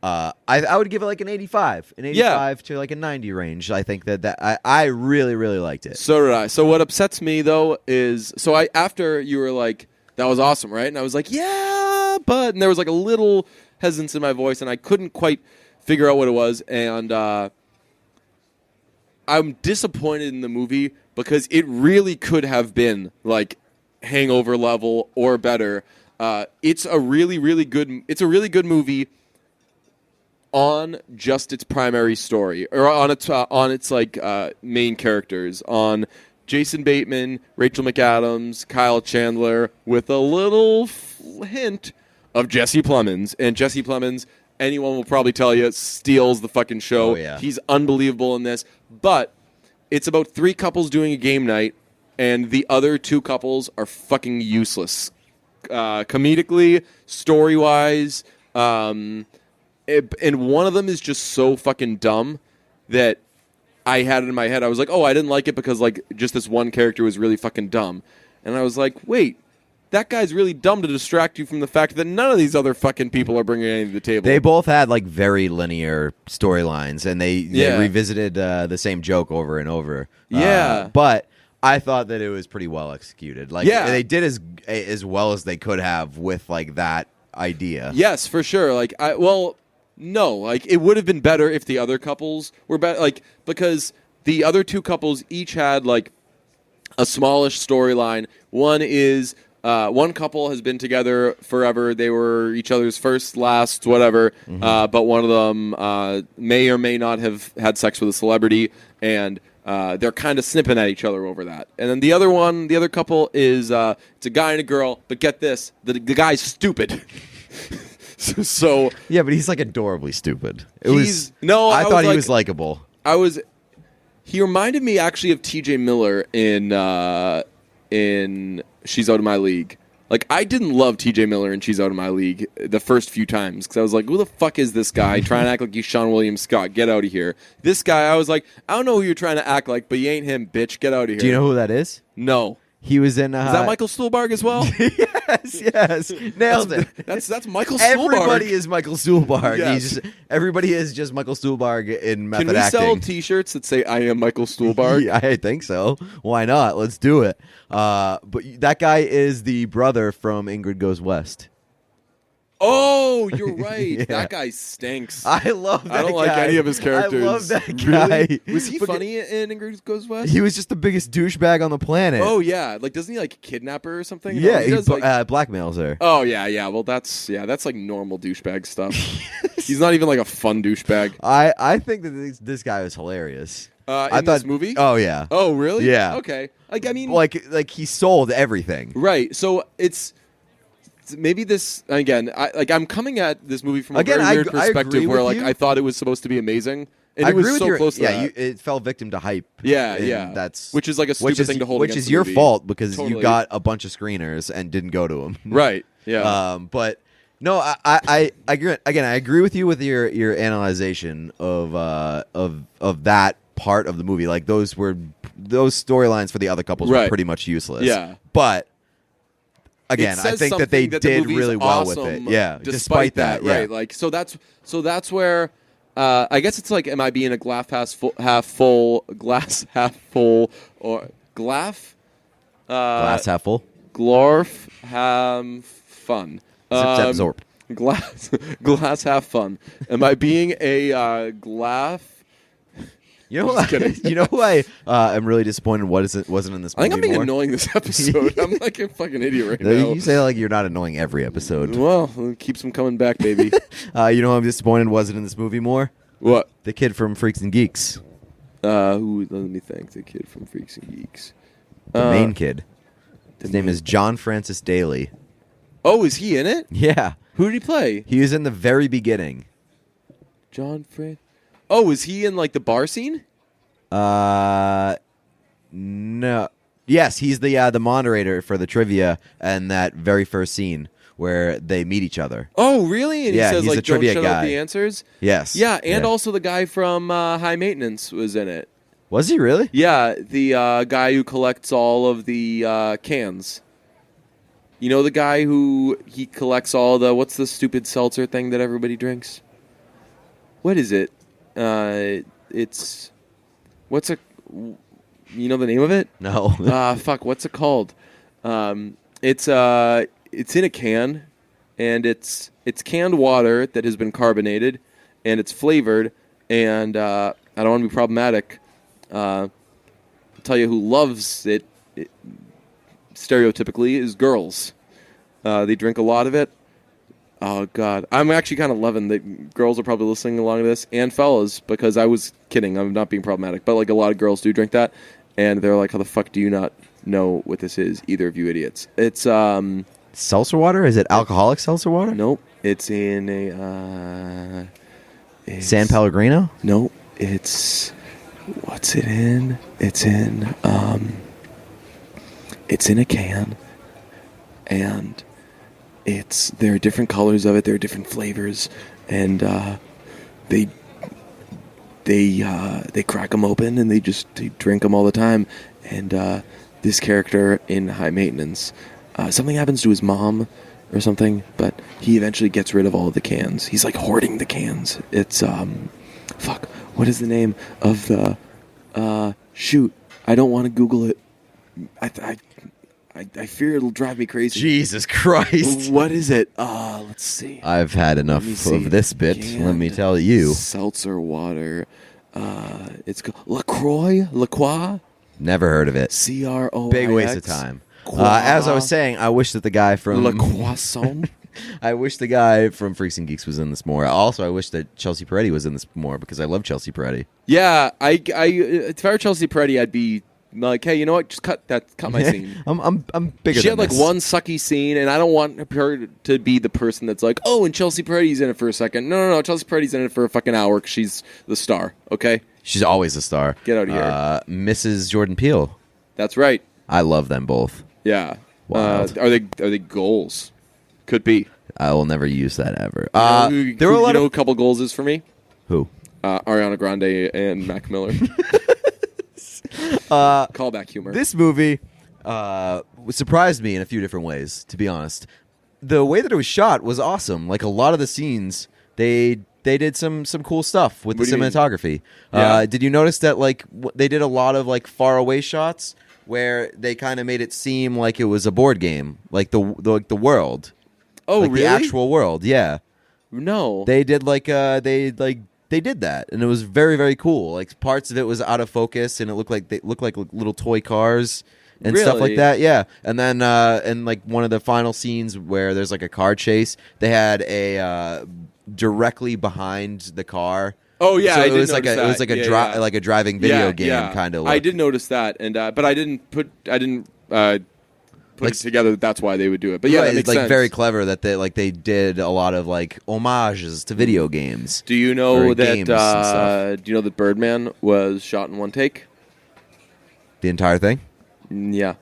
Speaker 2: I would give it like an 85,
Speaker 1: Yeah.
Speaker 2: to like a 90 range. I think that I really, really liked it.
Speaker 1: So did I. So what upsets me though is after you were like, "That was awesome," right? And I was like, "Yeah," and there was like a little hesitance in my voice, and I couldn't quite figure out what it was, and I'm disappointed in the movie because it really could have been like Hangover level or better. It's a really, really good. It's a really good movie on just its primary story, or on its like main characters, on Jason Bateman, Rachel McAdams, Kyle Chandler, with a little hint of Jesse Plemons. And Jesse Plemons, anyone will probably tell you, steals the fucking show.
Speaker 2: Oh, yeah.
Speaker 1: He's unbelievable in this. But it's about 3 couples doing a game night, and the other 2 couples are fucking useless. Comedically, story-wise, and one of them is just so fucking dumb that I had it in my head. I was like, oh, I didn't like it because like just this one character was really fucking dumb. And I was like, wait, that guy's really dumb to distract you from the fact that none of these other fucking people are bringing anything to the table.
Speaker 2: They both had like very linear storylines, and they revisited the same joke over and over.
Speaker 1: Yeah.
Speaker 2: But I thought that it was pretty well executed. Like,
Speaker 1: Yeah.
Speaker 2: they did as well as they could have with like that idea.
Speaker 1: Yes, for sure. Like, no, like it would have been better if the other couples were better. Like, because the other 2 couples each had like a smallish storyline. One is one couple has been together forever. They were each other's first, last, whatever. But one of them may or may not have had sex with a celebrity, and they're kind of snipping at each other over that. And then the other couple is it's a guy and a girl. But get this, the guy's stupid. So
Speaker 2: Yeah, but he's like adorably stupid.
Speaker 1: I
Speaker 2: thought he was likable.
Speaker 1: He reminded me actually of TJ Miller in She's Out of My League. Like, I didn't love TJ Miller in She's Out of My League the first few times because I was like, who the fuck is this guy trying to act like he's Sean William Scott? Get out of here. This guy, I was like, I don't know who you're trying to act like, but you ain't him, bitch. Get out of here.
Speaker 2: Do you know who that is?
Speaker 1: No.
Speaker 2: He was in.
Speaker 1: Is that Michael Stuhlbarg as well?
Speaker 2: Yes, nailed it.
Speaker 1: That's Michael Stuhlbarg.
Speaker 2: Everybody is Michael Stuhlbarg.
Speaker 1: Yes.
Speaker 2: Everybody is just Michael Stuhlbarg in method
Speaker 1: Can we
Speaker 2: acting.
Speaker 1: sell T-shirts that say "I am Michael Stuhlbarg"?
Speaker 2: Yeah, I think so. Why not? Let's do it. But that guy is the brother from Ingrid Goes West.
Speaker 1: Oh, you're right.
Speaker 2: Yeah.
Speaker 1: That guy stinks.
Speaker 2: I love that guy.
Speaker 1: I don't like any of his characters.
Speaker 2: I love that guy.
Speaker 1: Really? Was he funny in Ingrid Goes West?
Speaker 2: He was just the biggest douchebag on the planet.
Speaker 1: Oh yeah, like doesn't he like kidnap her or something?
Speaker 2: yeah,
Speaker 1: he does, like...
Speaker 2: blackmails her.
Speaker 1: Oh yeah. Well, that's like normal douchebag stuff. He's not even like a fun douchebag.
Speaker 2: I think that this guy was hilarious.
Speaker 1: In this movie?
Speaker 2: Oh yeah.
Speaker 1: Oh really?
Speaker 2: Yeah.
Speaker 1: Okay. Like I mean,
Speaker 2: like he sold everything.
Speaker 1: right. So it's maybe this again. I'm coming at this movie from a
Speaker 2: Again,
Speaker 1: very weird
Speaker 2: I agree
Speaker 1: perspective, where
Speaker 2: with you.
Speaker 1: I thought it was supposed to be amazing, and
Speaker 2: I
Speaker 1: it was
Speaker 2: agree with
Speaker 1: so
Speaker 2: your,
Speaker 1: close to that.
Speaker 2: it fell victim to hype.
Speaker 1: Yeah,
Speaker 2: and
Speaker 1: yeah.
Speaker 2: That's
Speaker 1: which is like a stupid thing to hold.
Speaker 2: Which
Speaker 1: against
Speaker 2: is
Speaker 1: the
Speaker 2: your
Speaker 1: movie.
Speaker 2: fault because
Speaker 1: Totally.
Speaker 2: you got a bunch of screeners and didn't go to them.
Speaker 1: Right. Yeah.
Speaker 2: But no, I agree. Again, I agree with you with your analyzation of that part of the movie. Like those storylines for the other couples were
Speaker 1: Right.
Speaker 2: pretty much useless.
Speaker 1: Yeah.
Speaker 2: But again,
Speaker 1: It
Speaker 2: I
Speaker 1: says
Speaker 2: think that they
Speaker 1: something the
Speaker 2: did
Speaker 1: movie's
Speaker 2: really well with
Speaker 1: awesome
Speaker 2: it. Yeah,
Speaker 1: despite that,
Speaker 2: yeah.
Speaker 1: right? Like, so that's where I guess it's like, am I being a glass half full, or glass
Speaker 2: Glass half full.
Speaker 1: glorf have fun?
Speaker 2: Zip zap zorp.
Speaker 1: Glass half fun. Am I being a glass?
Speaker 2: You know, you know who I am really disappointed wasn't in this
Speaker 1: I
Speaker 2: movie
Speaker 1: think I'm being
Speaker 2: more?
Speaker 1: annoying this episode. I'm like a fucking idiot right now.
Speaker 2: You say like you're not annoying every episode.
Speaker 1: Well, it keeps them coming back, baby.
Speaker 2: You know who I'm disappointed wasn't in this movie more?
Speaker 1: What?
Speaker 2: The kid from Freaks and Geeks.
Speaker 1: Let me think. The kid from Freaks and Geeks.
Speaker 2: The main kid. His name is John Francis Daly.
Speaker 1: Oh, is he in it?
Speaker 2: Yeah.
Speaker 1: Who did he play?
Speaker 2: He was in the very beginning.
Speaker 1: John Fred. Oh, is he in like the bar scene?
Speaker 2: No. Yes, he's the moderator for the trivia and that very first scene where they meet each other.
Speaker 1: Oh, really? And
Speaker 2: Yeah,
Speaker 1: he says
Speaker 2: he's
Speaker 1: like,
Speaker 2: the
Speaker 1: "Don't
Speaker 2: trivia
Speaker 1: shut
Speaker 2: guy.
Speaker 1: up the answers."
Speaker 2: Yes.
Speaker 1: Yeah, and
Speaker 2: Yeah.
Speaker 1: also the guy from High Maintenance was in it.
Speaker 2: Was he really?
Speaker 1: Yeah, the guy who collects all of the cans. You know the guy who he collects all the what's the stupid seltzer thing that everybody drinks? What is it? It's what's a you know the name of it?
Speaker 2: No.
Speaker 1: Fuck, what's it called? It's in a can, and it's canned water that has been carbonated, and it's flavored. And I don't want to be problematic. I'll tell you who loves it stereotypically is girls. They drink a lot of it. Oh God, I'm actually kind of loving that girls are probably listening along to this, and fellas, because I was kidding. I'm not being problematic, but like a lot of girls do drink that, and they're like, "How the fuck do you not know what this is? Either of you idiots." It's
Speaker 2: Seltzer water? Is it alcoholic seltzer water?
Speaker 1: nope. It's in a
Speaker 2: San Pellegrino?
Speaker 1: Nope. It's what's it in? It's in a can, and there are different colors of it. There are different flavors, and they crack them open and they drink them all the time. And this character in High Maintenance, something happens to his mom or something, but he eventually gets rid of all of the cans. He's like hoarding the cans. It's fuck. What is the name of the? Shoot, I don't want to Google it. I fear it'll drive me crazy.
Speaker 2: Jesus Christ.
Speaker 1: What is it? Let's see.
Speaker 2: I've had enough
Speaker 1: me see.
Speaker 2: of this bit,
Speaker 1: Canned
Speaker 2: let me tell you.
Speaker 1: Seltzer water. It's called LaCroix.
Speaker 2: Never heard of it.
Speaker 1: CROIX.
Speaker 2: Big waste of time. As I was saying, I wish that the guy from
Speaker 1: Le Croissant.
Speaker 2: I wish the guy from Freaks and Geeks was in this more. Also, I wish that Chelsea Peretti was in this more because I love Chelsea Peretti.
Speaker 1: Yeah, if I were Chelsea Peretti, I'd be like, hey, you know what? Just cut my scene.
Speaker 2: I'm bigger.
Speaker 1: She
Speaker 2: than
Speaker 1: had like
Speaker 2: this.
Speaker 1: one sucky scene, and I don't want her to be the person that's like, oh, and Chelsea Peretti's in it for a second. No. Chelsea Peretti's in it for a fucking hour because she's the star. Okay,
Speaker 2: She's always a star.
Speaker 1: Get out of here.
Speaker 2: Mrs. Jordan Peele.
Speaker 1: that's right.
Speaker 2: I love them both.
Speaker 1: Yeah.
Speaker 2: Wild.
Speaker 1: Are they goals? Could be.
Speaker 2: I will never use that ever.
Speaker 1: You
Speaker 2: There were a lot
Speaker 1: know who
Speaker 2: of
Speaker 1: a couple goals is for me?
Speaker 2: who.
Speaker 1: Ariana Grande and Mac Miller. Callback humor.
Speaker 2: This movie surprised me in a few different ways, to be honest. The way that it was shot was awesome. Like a lot of the scenes, they did some cool stuff with
Speaker 1: What
Speaker 2: the
Speaker 1: do you mean?
Speaker 2: cinematography.
Speaker 1: Yeah.
Speaker 2: Did you notice that like they did a lot of like far away shots where they kind of made it seem like it was a board game, like the world.
Speaker 1: oh,
Speaker 2: like
Speaker 1: really?
Speaker 2: the actual world, yeah.
Speaker 1: No.
Speaker 2: They did they did that, and it was very, very cool. Like parts of it was out of focus, and it looked like little toy cars and stuff like
Speaker 1: Really?
Speaker 2: that. Yeah, and then in like one of the final scenes where there's like a car chase, they had a directly behind the car.
Speaker 1: Oh yeah,
Speaker 2: so
Speaker 1: I
Speaker 2: it
Speaker 1: did
Speaker 2: was like
Speaker 1: notice
Speaker 2: it was
Speaker 1: that.
Speaker 2: like a
Speaker 1: Yeah.
Speaker 2: like a driving video game kind of.
Speaker 1: I did notice that, and but I didn't put it together. That's why they would do it. But yeah,
Speaker 2: right,
Speaker 1: that makes
Speaker 2: it's
Speaker 1: sense.
Speaker 2: very clever that they did a lot of like homages to video games.
Speaker 1: Do you know
Speaker 2: or
Speaker 1: that?
Speaker 2: games and stuff.
Speaker 1: Do you know that Birdman was shot in one take?
Speaker 2: The entire thing.
Speaker 1: Yeah,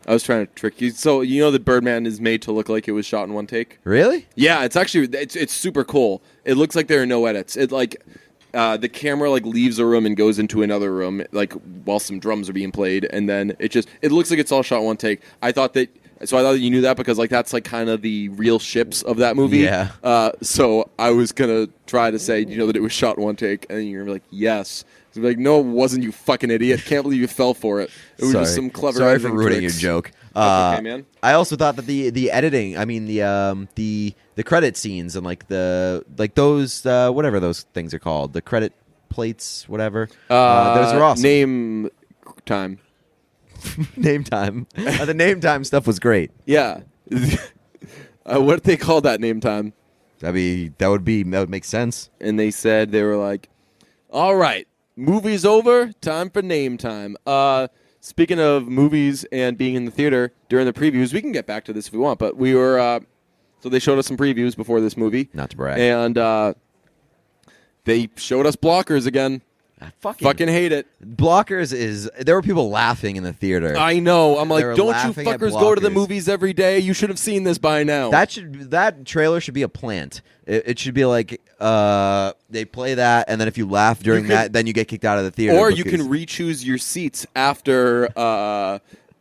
Speaker 1: I was trying to trick you. So you know that Birdman is made to look like it was shot in one take?
Speaker 2: Really?
Speaker 1: Yeah, it's actually it's super cool. It looks like there are no edits. It like the camera like leaves a room and goes into another room like while some drums are being played, and then it looks like it's all shot in one take. I thought that you knew that because like that's like kind of the real ships of that movie.
Speaker 2: Yeah.
Speaker 1: So I was gonna try to say, you know, that it was shot in one take, and you're like, yes. So like, no, it wasn't, you fucking idiot. Can't believe you fell for it. It was just some clever.
Speaker 2: Sorry for
Speaker 1: editing
Speaker 2: ruining
Speaker 1: tricks.
Speaker 2: your joke.
Speaker 1: Okay, man.
Speaker 2: I also thought that the editing, I mean the credit scenes and like those whatever those things are called, the credit plates, whatever. Those are awesome.
Speaker 1: Name time.
Speaker 2: Name time. The name time stuff was great.
Speaker 1: Yeah. What they call that name time?
Speaker 2: That would make sense.
Speaker 1: And they said, they were like, all right, movie's over, time for name time. Speaking of movies and being in the theater during the previews, we can get back to this if we want, but we were, so they showed us some previews before this movie.
Speaker 2: Not to brag.
Speaker 1: And they showed us Blockers again.
Speaker 2: I
Speaker 1: fucking hate it.
Speaker 2: Blockers there were people laughing in the theater.
Speaker 1: I know. I'm like,
Speaker 2: They were
Speaker 1: don't you
Speaker 2: laughing at
Speaker 1: fuckers go to the
Speaker 2: Blockers.
Speaker 1: movies every day? You should have seen this by now.
Speaker 2: That trailer should be a plant. It should be like they play that, and then if you laugh during that, then you get kicked out of the theater.
Speaker 1: Or you can re-choose your seats after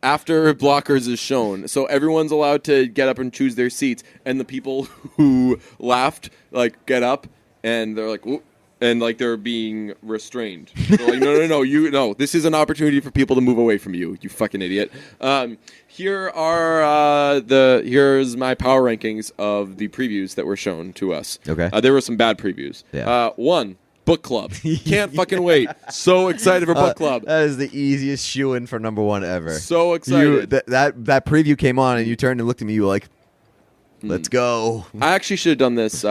Speaker 1: Blockers is shown. So everyone's allowed to get up and choose their seats, and the people who laughed like get up, and they're like, "Ooh," and like they're being restrained. So like, no, this is an opportunity for people to move away from you, you fucking idiot. Here's my power rankings of the previews that were shown to us.
Speaker 2: Okay.
Speaker 1: There were some bad previews.
Speaker 2: Yeah.
Speaker 1: 1, Book Club. Can't fucking wait. So excited for Book Club.
Speaker 2: That is the easiest shoe-in for number one ever.
Speaker 1: So excited.
Speaker 2: That preview came on, and you turned and looked at me. You were like, "Let's go."
Speaker 1: I actually should have done this.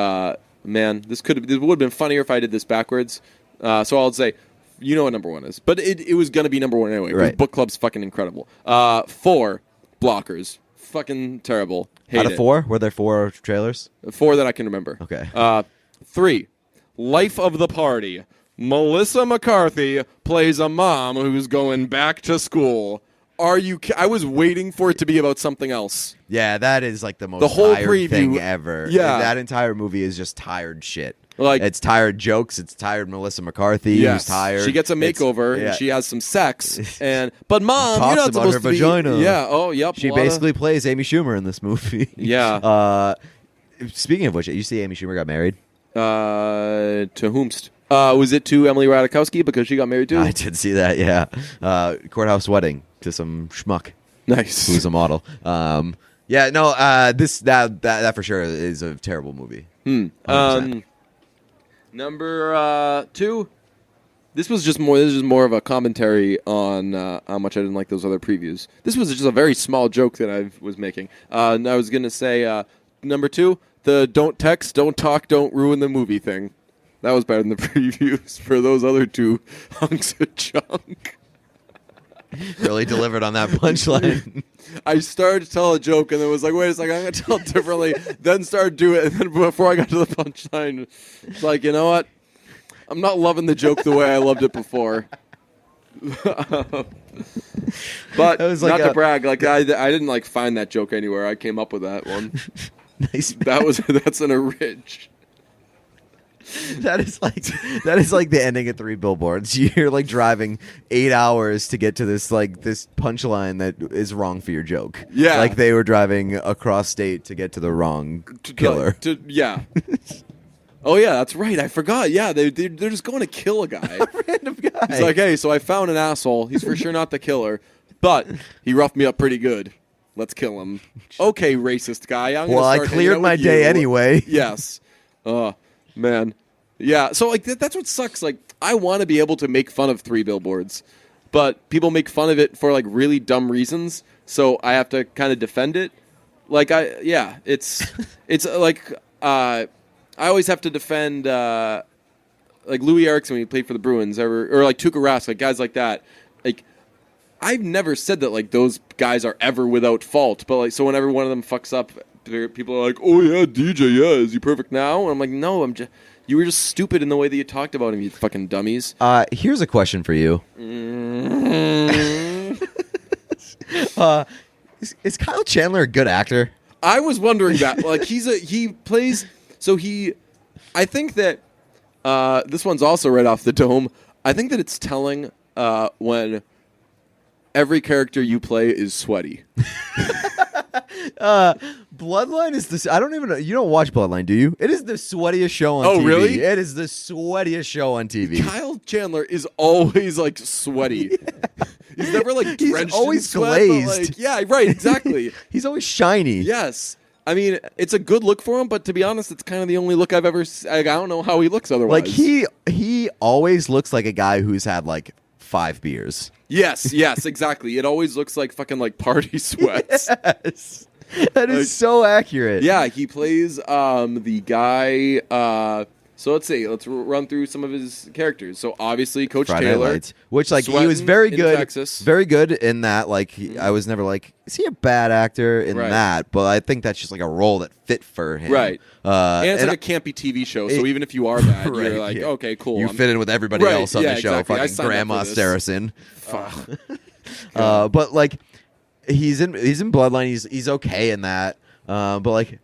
Speaker 1: Man, this would have been funnier if I did this backwards. So I'll say, you know what number 1 is, but it was gonna be number 1 anyway.
Speaker 2: Right.
Speaker 1: Book Club's fucking incredible. 4, Blockers, fucking terrible. Hate
Speaker 2: Out of
Speaker 1: it.
Speaker 2: 4, were there 4 trailers?
Speaker 1: 4 that I can remember.
Speaker 2: Okay.
Speaker 1: 3, Life of the Party. Melissa McCarthy plays a mom who's going back to school. I was waiting for it to be about something else.
Speaker 2: Yeah, that is like the most
Speaker 1: whole
Speaker 2: tired
Speaker 1: preview,
Speaker 2: thing ever.
Speaker 1: yeah.
Speaker 2: That entire movie is just tired shit.
Speaker 1: Like,
Speaker 2: it's tired jokes. It's tired Melissa McCarthy.
Speaker 1: Yes.
Speaker 2: Who's tired.
Speaker 1: She gets a makeover and she has some sex. But mom,
Speaker 2: Talks
Speaker 1: you're not
Speaker 2: about
Speaker 1: supposed
Speaker 2: her
Speaker 1: to
Speaker 2: vagina.
Speaker 1: be. Yeah. Oh, yep.
Speaker 2: She basically plays Amy Schumer in this movie.
Speaker 1: Yeah.
Speaker 2: Speaking of which, you see Amy Schumer got married?
Speaker 1: To whomst? Was it to Emily Ratajkowski because she got married too?
Speaker 2: I did see that. Yeah. Courthouse wedding to some schmuck.
Speaker 1: Nice.
Speaker 2: Who's a model. Yeah. No. That for sure is a terrible movie. 100%.
Speaker 1: Number 2. This is more of a commentary on how much I didn't like those other previews. This was just a very small joke that I was making. And I was gonna say number 2, the don't text, don't talk, don't ruin the movie thing. That was better than the previews for those other 2 hunks of junk.
Speaker 2: Really delivered on that punchline.
Speaker 1: I started to tell a joke and then was like, wait a second, I'm going to tell it differently. Then started doing it. And then before I got to the punchline, it's like, you know what? I'm not loving the joke the way I loved it before. But
Speaker 2: was like
Speaker 1: not to brag, like I didn't like find that joke anywhere. I came up with that one.
Speaker 2: Nice.
Speaker 1: That's an Ridge.
Speaker 2: That is like the ending of 3 Billboards. You're like driving 8 hours to get to this punchline that is wrong for your joke.
Speaker 1: Yeah.
Speaker 2: Like they were driving across state to get to the wrong killer.
Speaker 1: Yeah. Oh yeah, that's right. I forgot. Yeah, they're just going to kill a guy.
Speaker 2: A random guy.
Speaker 1: It's like, hey, so I found an asshole. He's for sure not the killer, but he roughed me up pretty good. Let's kill him. Okay, racist guy.
Speaker 2: I cleared my day anyway.
Speaker 1: Yes. Man. Yeah, so like that's what sucks. Like I want to be able to make fun of 3 Billboards, but people make fun of it for like really dumb reasons, so I have to kind of defend it. Like it's like I always have to defend like Louis Erickson when he played for the Bruins or like Tuukka Rask, like guys like that. Like I've never said that like those guys are ever without fault, but like so whenever one of them fucks up, people are like, "Oh yeah, DJ, yeah, is he perfect now?" And I'm like, "No, you were just stupid in the way that you talked about him, you fucking dummies."
Speaker 2: Here's a question for you. Is Kyle Chandler a good actor?
Speaker 1: I was wondering that. Like he plays. So I think that this one's also right off the dome. I think that it's telling when every character you play is sweaty.
Speaker 2: Bloodline is this. I don't even know. You don't watch Bloodline, do you? It is the sweatiest show on TV.
Speaker 1: Oh, really?
Speaker 2: It is the sweatiest show on TV.
Speaker 1: Kyle Chandler is always like sweaty. Yeah. He's never like drenched.
Speaker 2: He's always
Speaker 1: in sweat,
Speaker 2: glazed.
Speaker 1: But, like, yeah, right. Exactly.
Speaker 2: He's always shiny.
Speaker 1: Yes. I mean, it's a good look for him, but to be honest, it's kind of the only look I've ever. I don't know how he looks otherwise.
Speaker 2: Like he always looks like a guy who's had like 5 beers.
Speaker 1: Yes, exactly. It always looks like fucking like party sweats.
Speaker 2: Yes. That is so accurate.
Speaker 1: Yeah, he plays the guy. So let's see. Let's run through some of his characters. So obviously, Coach
Speaker 2: Friday
Speaker 1: Taylor,
Speaker 2: Lights, which like he was very good,
Speaker 1: Texas.
Speaker 2: very good in that. Like I was never like, is he a bad actor in that? But I think that's just like a role that fit for him,
Speaker 1: right? And it's
Speaker 2: and
Speaker 1: like a campy TV show. So even if you are bad,
Speaker 2: right,
Speaker 1: you're like, okay, cool.
Speaker 2: You fit in with everybody else on the show.
Speaker 1: Exactly.
Speaker 2: Fucking Grandma Saracen.
Speaker 1: Fuck.
Speaker 2: But like he's in Bloodline. He's okay in that. But like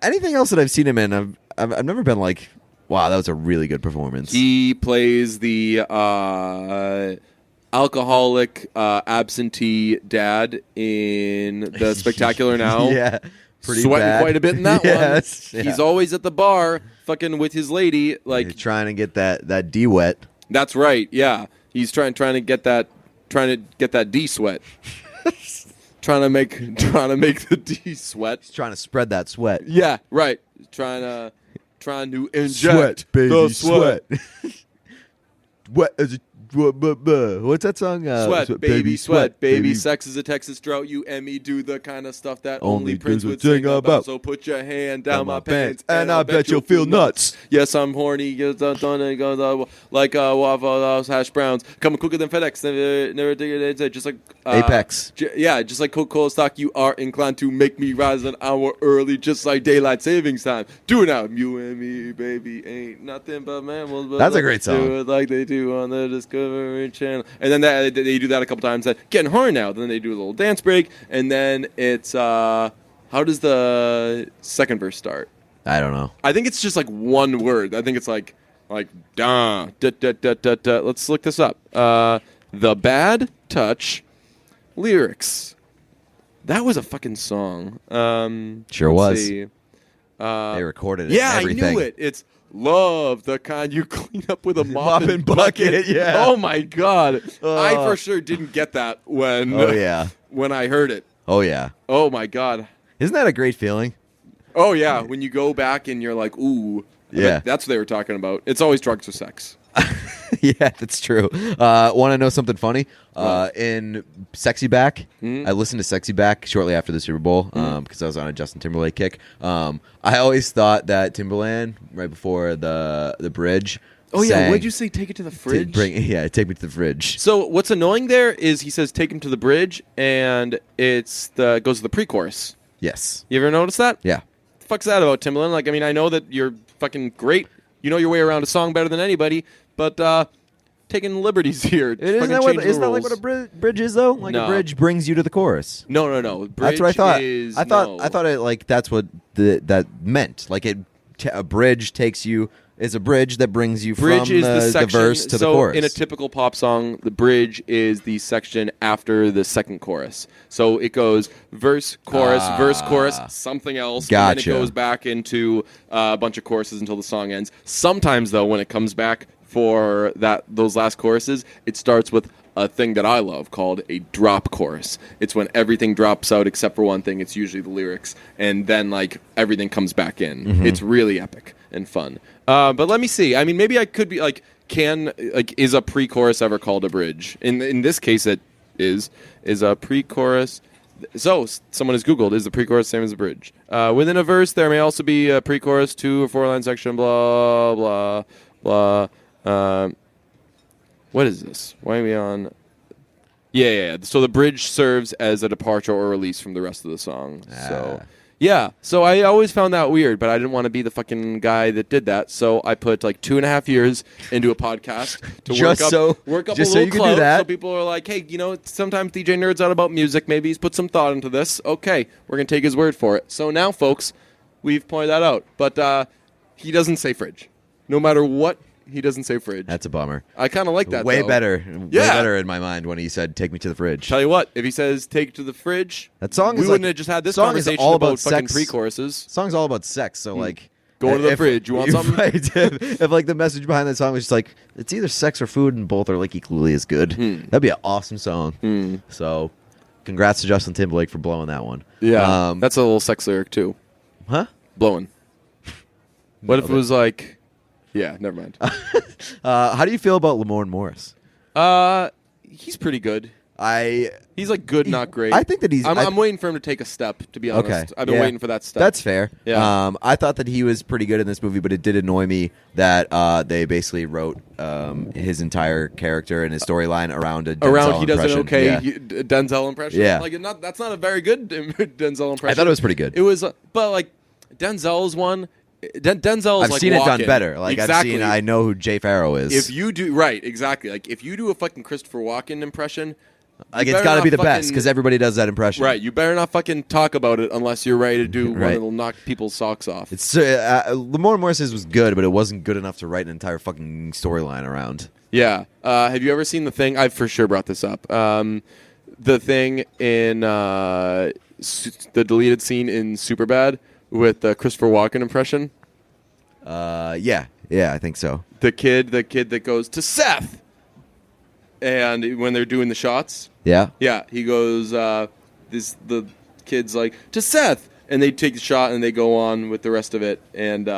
Speaker 2: anything else that I've seen him in, I've never been like, wow, that was a really good performance.
Speaker 1: He plays the alcoholic absentee dad in The Spectacular Now.
Speaker 2: Yeah. Pretty
Speaker 1: sweating
Speaker 2: bad.
Speaker 1: Quite a bit in that one.
Speaker 2: Yeah.
Speaker 1: He's always at the bar fucking with his lady. Like
Speaker 2: he's trying to get that D wet.
Speaker 1: That's right, yeah. He's trying to get that D sweat. trying to make the D sweat.
Speaker 2: He's trying to spread that sweat.
Speaker 1: Yeah, right. Trying to inject
Speaker 2: sweat, baby,
Speaker 1: the sweat.
Speaker 2: What is it? What's that song?
Speaker 1: Sweat, baby, sweat, baby. Sex is a Texas drought. You and me do the kind of stuff that only Prince would sing about. So put your hand down my pants,
Speaker 2: and I bet you'll feel nuts.
Speaker 1: Yes, I'm horny. Like waffle hash browns. Coming quicker than FedEx. Never dig it. Just like
Speaker 2: Apex.
Speaker 1: Just like Coca-Cola stock. You are inclined to make me rise an hour early, just like daylight savings time. Do it now. You and me, baby, ain't nothing but mammals. But
Speaker 2: that's a great song.
Speaker 1: Do it like they do on the Discovery Channel. And then they do that a couple times. Getting horny now. Then they do a little dance break, and then it's how does the second verse start?
Speaker 2: I don't know.
Speaker 1: I think it's just like one word. I think it's like da da da da da da. Let's look this up. The Bad Touch lyrics. That was a fucking song.
Speaker 2: Sure was.
Speaker 1: See.
Speaker 2: They recorded it.
Speaker 1: Yeah,
Speaker 2: everything.
Speaker 1: I knew it. It's love the kind you clean up with a mop and
Speaker 2: bucket. Yeah.
Speaker 1: Oh my god. I for sure didn't get that when.
Speaker 2: Oh yeah.
Speaker 1: When I heard it.
Speaker 2: Oh yeah.
Speaker 1: Oh my god.
Speaker 2: Isn't that a great feeling?
Speaker 1: Oh yeah. When you go back and you're like, ooh.
Speaker 2: Yeah.
Speaker 1: That's what they were talking about. It's always drugs or sex.
Speaker 2: Yeah, that's true. Want to know something funny? In Sexy Back, I listened to Sexy Back shortly after the Super Bowl because I was on a Justin Timberlake kick. I always thought that Timberland, right before the bridge.
Speaker 1: Oh yeah, what did you say? Take it to the fridge.
Speaker 2: Take me to the fridge.
Speaker 1: So what's annoying there is he says take him to the bridge, and goes to the pre-chorus.
Speaker 2: Yes.
Speaker 1: You ever notice that?
Speaker 2: Yeah.
Speaker 1: The fuck's that about, Timbaland? Like, I mean, I know that you're fucking great. You know your way around a song better than anybody, but taking liberties here.
Speaker 2: Isn't that like what a bridge is though? Like a bridge brings you to the chorus.
Speaker 1: No.
Speaker 2: That's what I thought. I thought it like that's what that meant. Like a bridge takes you. Is a bridge that brings you
Speaker 1: bridge
Speaker 2: from
Speaker 1: is
Speaker 2: the verse to the chorus.
Speaker 1: In a typical pop song, the bridge is the section after the second chorus. So it goes verse, chorus, something else,
Speaker 2: gotcha.
Speaker 1: And then it goes back into a bunch of choruses until the song ends. Sometimes, though, when it comes back for those last choruses, it starts with a thing that I love called a drop chorus. It's when everything drops out except for one thing. It's usually the lyrics, and then like everything comes back in. Mm-hmm. It's really epic and fun. But let me see. I mean, maybe I could be like, is a pre-chorus ever called a bridge? In this case, it is a pre-chorus. So someone has Googled, is the pre-chorus same as a bridge? Within a verse, there may also be a pre-chorus, 2 or 4 line section, blah blah blah. What is this? Why are we on? Yeah. So the bridge serves as a departure or release from the rest of the song. So, yeah. So I always found that weird, but I didn't want to be the fucking guy that did that. So I put like 2.5 years into a podcast to work up a little
Speaker 2: you can do
Speaker 1: clout.
Speaker 2: that.
Speaker 1: So people are like, hey, sometimes DJ nerds out about music. Maybe he's put some thought into this. Okay, we're going to take his word for it. So now, folks, we've pointed that out. But he doesn't say fridge. No matter what, he doesn't say fridge.
Speaker 2: That's a bummer.
Speaker 1: I kind of like that,
Speaker 2: Way
Speaker 1: though.
Speaker 2: better. Way better in my mind when he said, take me to the fridge.
Speaker 1: Tell you what, if he says take it to the fridge,
Speaker 2: that song
Speaker 1: we
Speaker 2: is
Speaker 1: wouldn't
Speaker 2: like,
Speaker 1: have just had this
Speaker 2: song is
Speaker 1: conversation
Speaker 2: all
Speaker 1: about
Speaker 2: about
Speaker 1: fucking
Speaker 2: sex.
Speaker 1: pre-choruses.
Speaker 2: Song's all about sex, so like...
Speaker 1: Go to the fridge. You want something?
Speaker 2: Right, if like the message behind that song was just like, it's either sex or food and both are like equally as good. That'd be an awesome song. So, congrats to Justin Timberlake for blowing that one.
Speaker 1: Yeah, that's a little sex lyric too.
Speaker 2: Huh?
Speaker 1: Blowing. What if it was like... Yeah, never mind.
Speaker 2: How do you feel about Lamorne Morris?
Speaker 1: He's pretty good.
Speaker 2: I
Speaker 1: He's like good, not great.
Speaker 2: I think that he's.
Speaker 1: I'm waiting for him to take a step. To be honest,
Speaker 2: Okay.
Speaker 1: I've been
Speaker 2: Yeah.
Speaker 1: waiting for that step.
Speaker 2: That's fair.
Speaker 1: Yeah.
Speaker 2: I thought that he was pretty good in this movie, but it did annoy me that they basically wrote his entire character and his storyline around a Denzel
Speaker 1: he does an
Speaker 2: impression.
Speaker 1: okay
Speaker 2: Yeah.
Speaker 1: Denzel impression.
Speaker 2: Yeah.
Speaker 1: Like that's not a very good Denzel impression.
Speaker 2: I thought it was pretty good.
Speaker 1: It was, but like Denzel's one. Denzel's
Speaker 2: I've
Speaker 1: like
Speaker 2: seen it
Speaker 1: walking.
Speaker 2: done better. Like
Speaker 1: Exactly.
Speaker 2: I know who Jay Farrow is.
Speaker 1: If you do right, exactly. Like if you do a fucking Christopher Walken impression,
Speaker 2: like it's
Speaker 1: better
Speaker 2: got to
Speaker 1: not
Speaker 2: be the
Speaker 1: fucking-
Speaker 2: best because everybody does that impression.
Speaker 1: right? You better not fucking talk about it unless you're ready to do one
Speaker 2: Right.
Speaker 1: that'll knock people's socks off.
Speaker 2: It's Lamorne Morris's was good, but it wasn't good enough to write an entire fucking storyline around.
Speaker 1: Yeah. Have you ever seen the thing? I've for sure brought this up. The thing in the deleted scene in Superbad with the Christopher Walken impression.
Speaker 2: Yeah, I think so.
Speaker 1: The kid that goes to Seth, and when they're doing the shots,
Speaker 2: Yeah.
Speaker 1: he goes. The kid's like to Seth, and they take the shot and they go on with the rest of it. And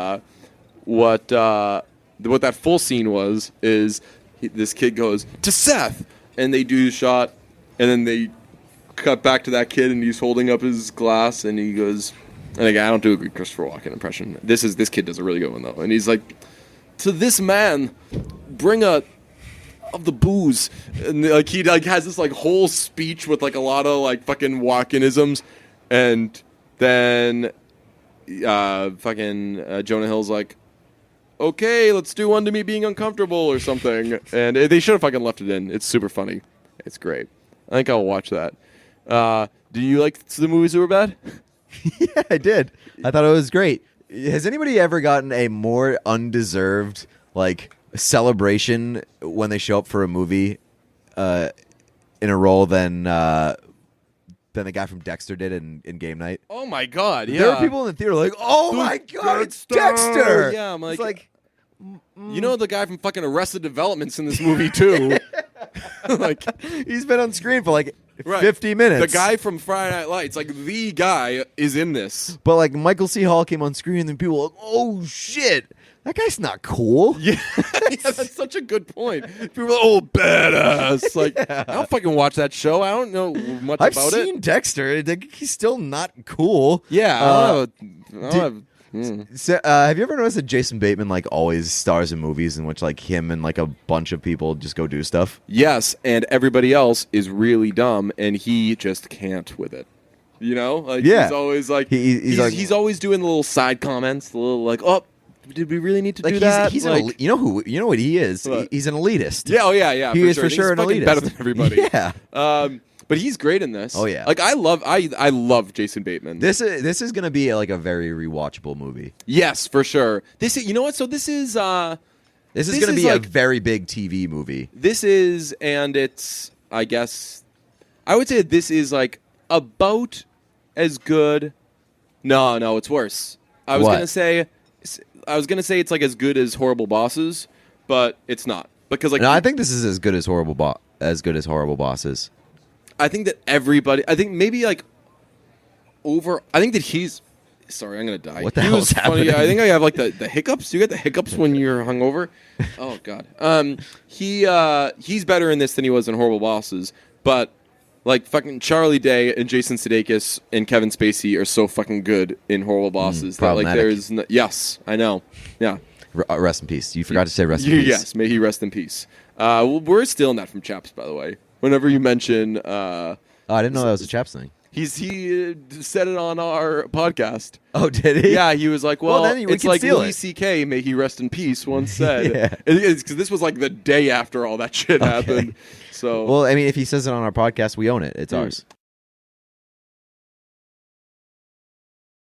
Speaker 1: what that full scene was is this kid goes to Seth, and they do the shot, and then they cut back to that kid, and he's holding up his glass, and he goes. And again, I don't do a good Christopher Walken impression. This kid does a really good one though, and he's like, "To this man, bring of the booze," and like he like has this like whole speech with like a lot of like fucking Walkenisms, and then Jonah Hill's like, "Okay, let's do one to me being uncomfortable" or something, and they should have fucking left it in. It's super funny. It's great. I think I'll watch that. Do you like the movie Superbad?
Speaker 2: Yeah, I did. I thought it was great. Has anybody ever gotten a more undeserved like celebration when they show up for a movie in a role than the guy from Dexter did in Game Night?
Speaker 1: Oh my god! Yeah,
Speaker 2: There were people in the theater like, "Oh my god, it's Dexter!"
Speaker 1: Yeah, I'm
Speaker 2: It's
Speaker 1: like, you know the guy from fucking Arrested Development's in this movie too. Like
Speaker 2: he's been on screen for like
Speaker 1: right.
Speaker 2: 50 minutes.
Speaker 1: The guy from Friday Night Lights, like the guy, is in this.
Speaker 2: But like Michael C. Hall came on screen and people were like, "Oh shit, that guy's not cool."
Speaker 1: Yeah, that's such a good point. People are like, "Oh, badass!" Like I don't fucking watch that show. I don't know much
Speaker 2: I've
Speaker 1: about
Speaker 2: seen
Speaker 1: it.
Speaker 2: Dexter. He's still not cool.
Speaker 1: Yeah, I don't have.
Speaker 2: So, have you ever noticed that Jason Bateman like always stars in movies in which like him and like a bunch of people just go do stuff?
Speaker 1: Yes, and everybody else is really dumb, and he just can't with it. You know, like
Speaker 2: Yeah.
Speaker 1: he's always like
Speaker 2: He's
Speaker 1: always doing the little side comments, the little like, "Oh, did we really need to
Speaker 2: Like
Speaker 1: do that?"
Speaker 2: he's
Speaker 1: like,
Speaker 2: you know what he is?
Speaker 1: What?
Speaker 2: He's an elitist.
Speaker 1: yeah, oh yeah.
Speaker 2: He is for
Speaker 1: I think
Speaker 2: sure
Speaker 1: he's
Speaker 2: an
Speaker 1: fucking
Speaker 2: elitist.
Speaker 1: better than everybody.
Speaker 2: Yeah.
Speaker 1: But he's great in this.
Speaker 2: Oh, yeah.
Speaker 1: Like I love Jason Bateman.
Speaker 2: This is going to be like a very rewatchable movie.
Speaker 1: Yes, for sure. This is, you know what? So this is
Speaker 2: This is
Speaker 1: This
Speaker 2: going to
Speaker 1: is
Speaker 2: be a
Speaker 1: like-
Speaker 2: very big TV movie.
Speaker 1: this is, and it's, I guess, I would say this is like about as good. No, it's worse. I was
Speaker 2: What?
Speaker 1: gonna say it's like as good as Horrible Bosses, but it's not because like
Speaker 2: No, I think this is as good as Horrible Bosses.
Speaker 1: I think that everybody. I think maybe like over. I think that he's. Sorry, I'm gonna die.
Speaker 2: What the
Speaker 1: He
Speaker 2: hell
Speaker 1: was
Speaker 2: is
Speaker 1: funny.
Speaker 2: happening?
Speaker 1: I think I have like the hiccups. Do you get the hiccups when you're hungover? Oh god. He's better in this than he was in Horrible Bosses, but like fucking Charlie Day and Jason Sudeikis and Kevin Spacey are so fucking good in Horrible Bosses that like
Speaker 2: problematic.
Speaker 1: there's yes, I know. Yeah.
Speaker 2: Rest in peace. You forgot to say rest in peace.
Speaker 1: Yes, may he rest in peace. We're stealing that from Chaps, by the way. whenever you mention.
Speaker 2: Oh, I didn't know that was a Chaps thing.
Speaker 1: He said it on our podcast.
Speaker 2: Oh, did he?
Speaker 1: Yeah, he was like, well
Speaker 2: then we
Speaker 1: it's
Speaker 2: can
Speaker 1: like
Speaker 2: steal
Speaker 1: Louis
Speaker 2: it.
Speaker 1: C.K., may he rest in peace, once said.
Speaker 2: Yeah.
Speaker 1: Because this was like the day after all that shit happened. So
Speaker 2: Well, I mean, if he says it on our podcast, we own it. It's ours.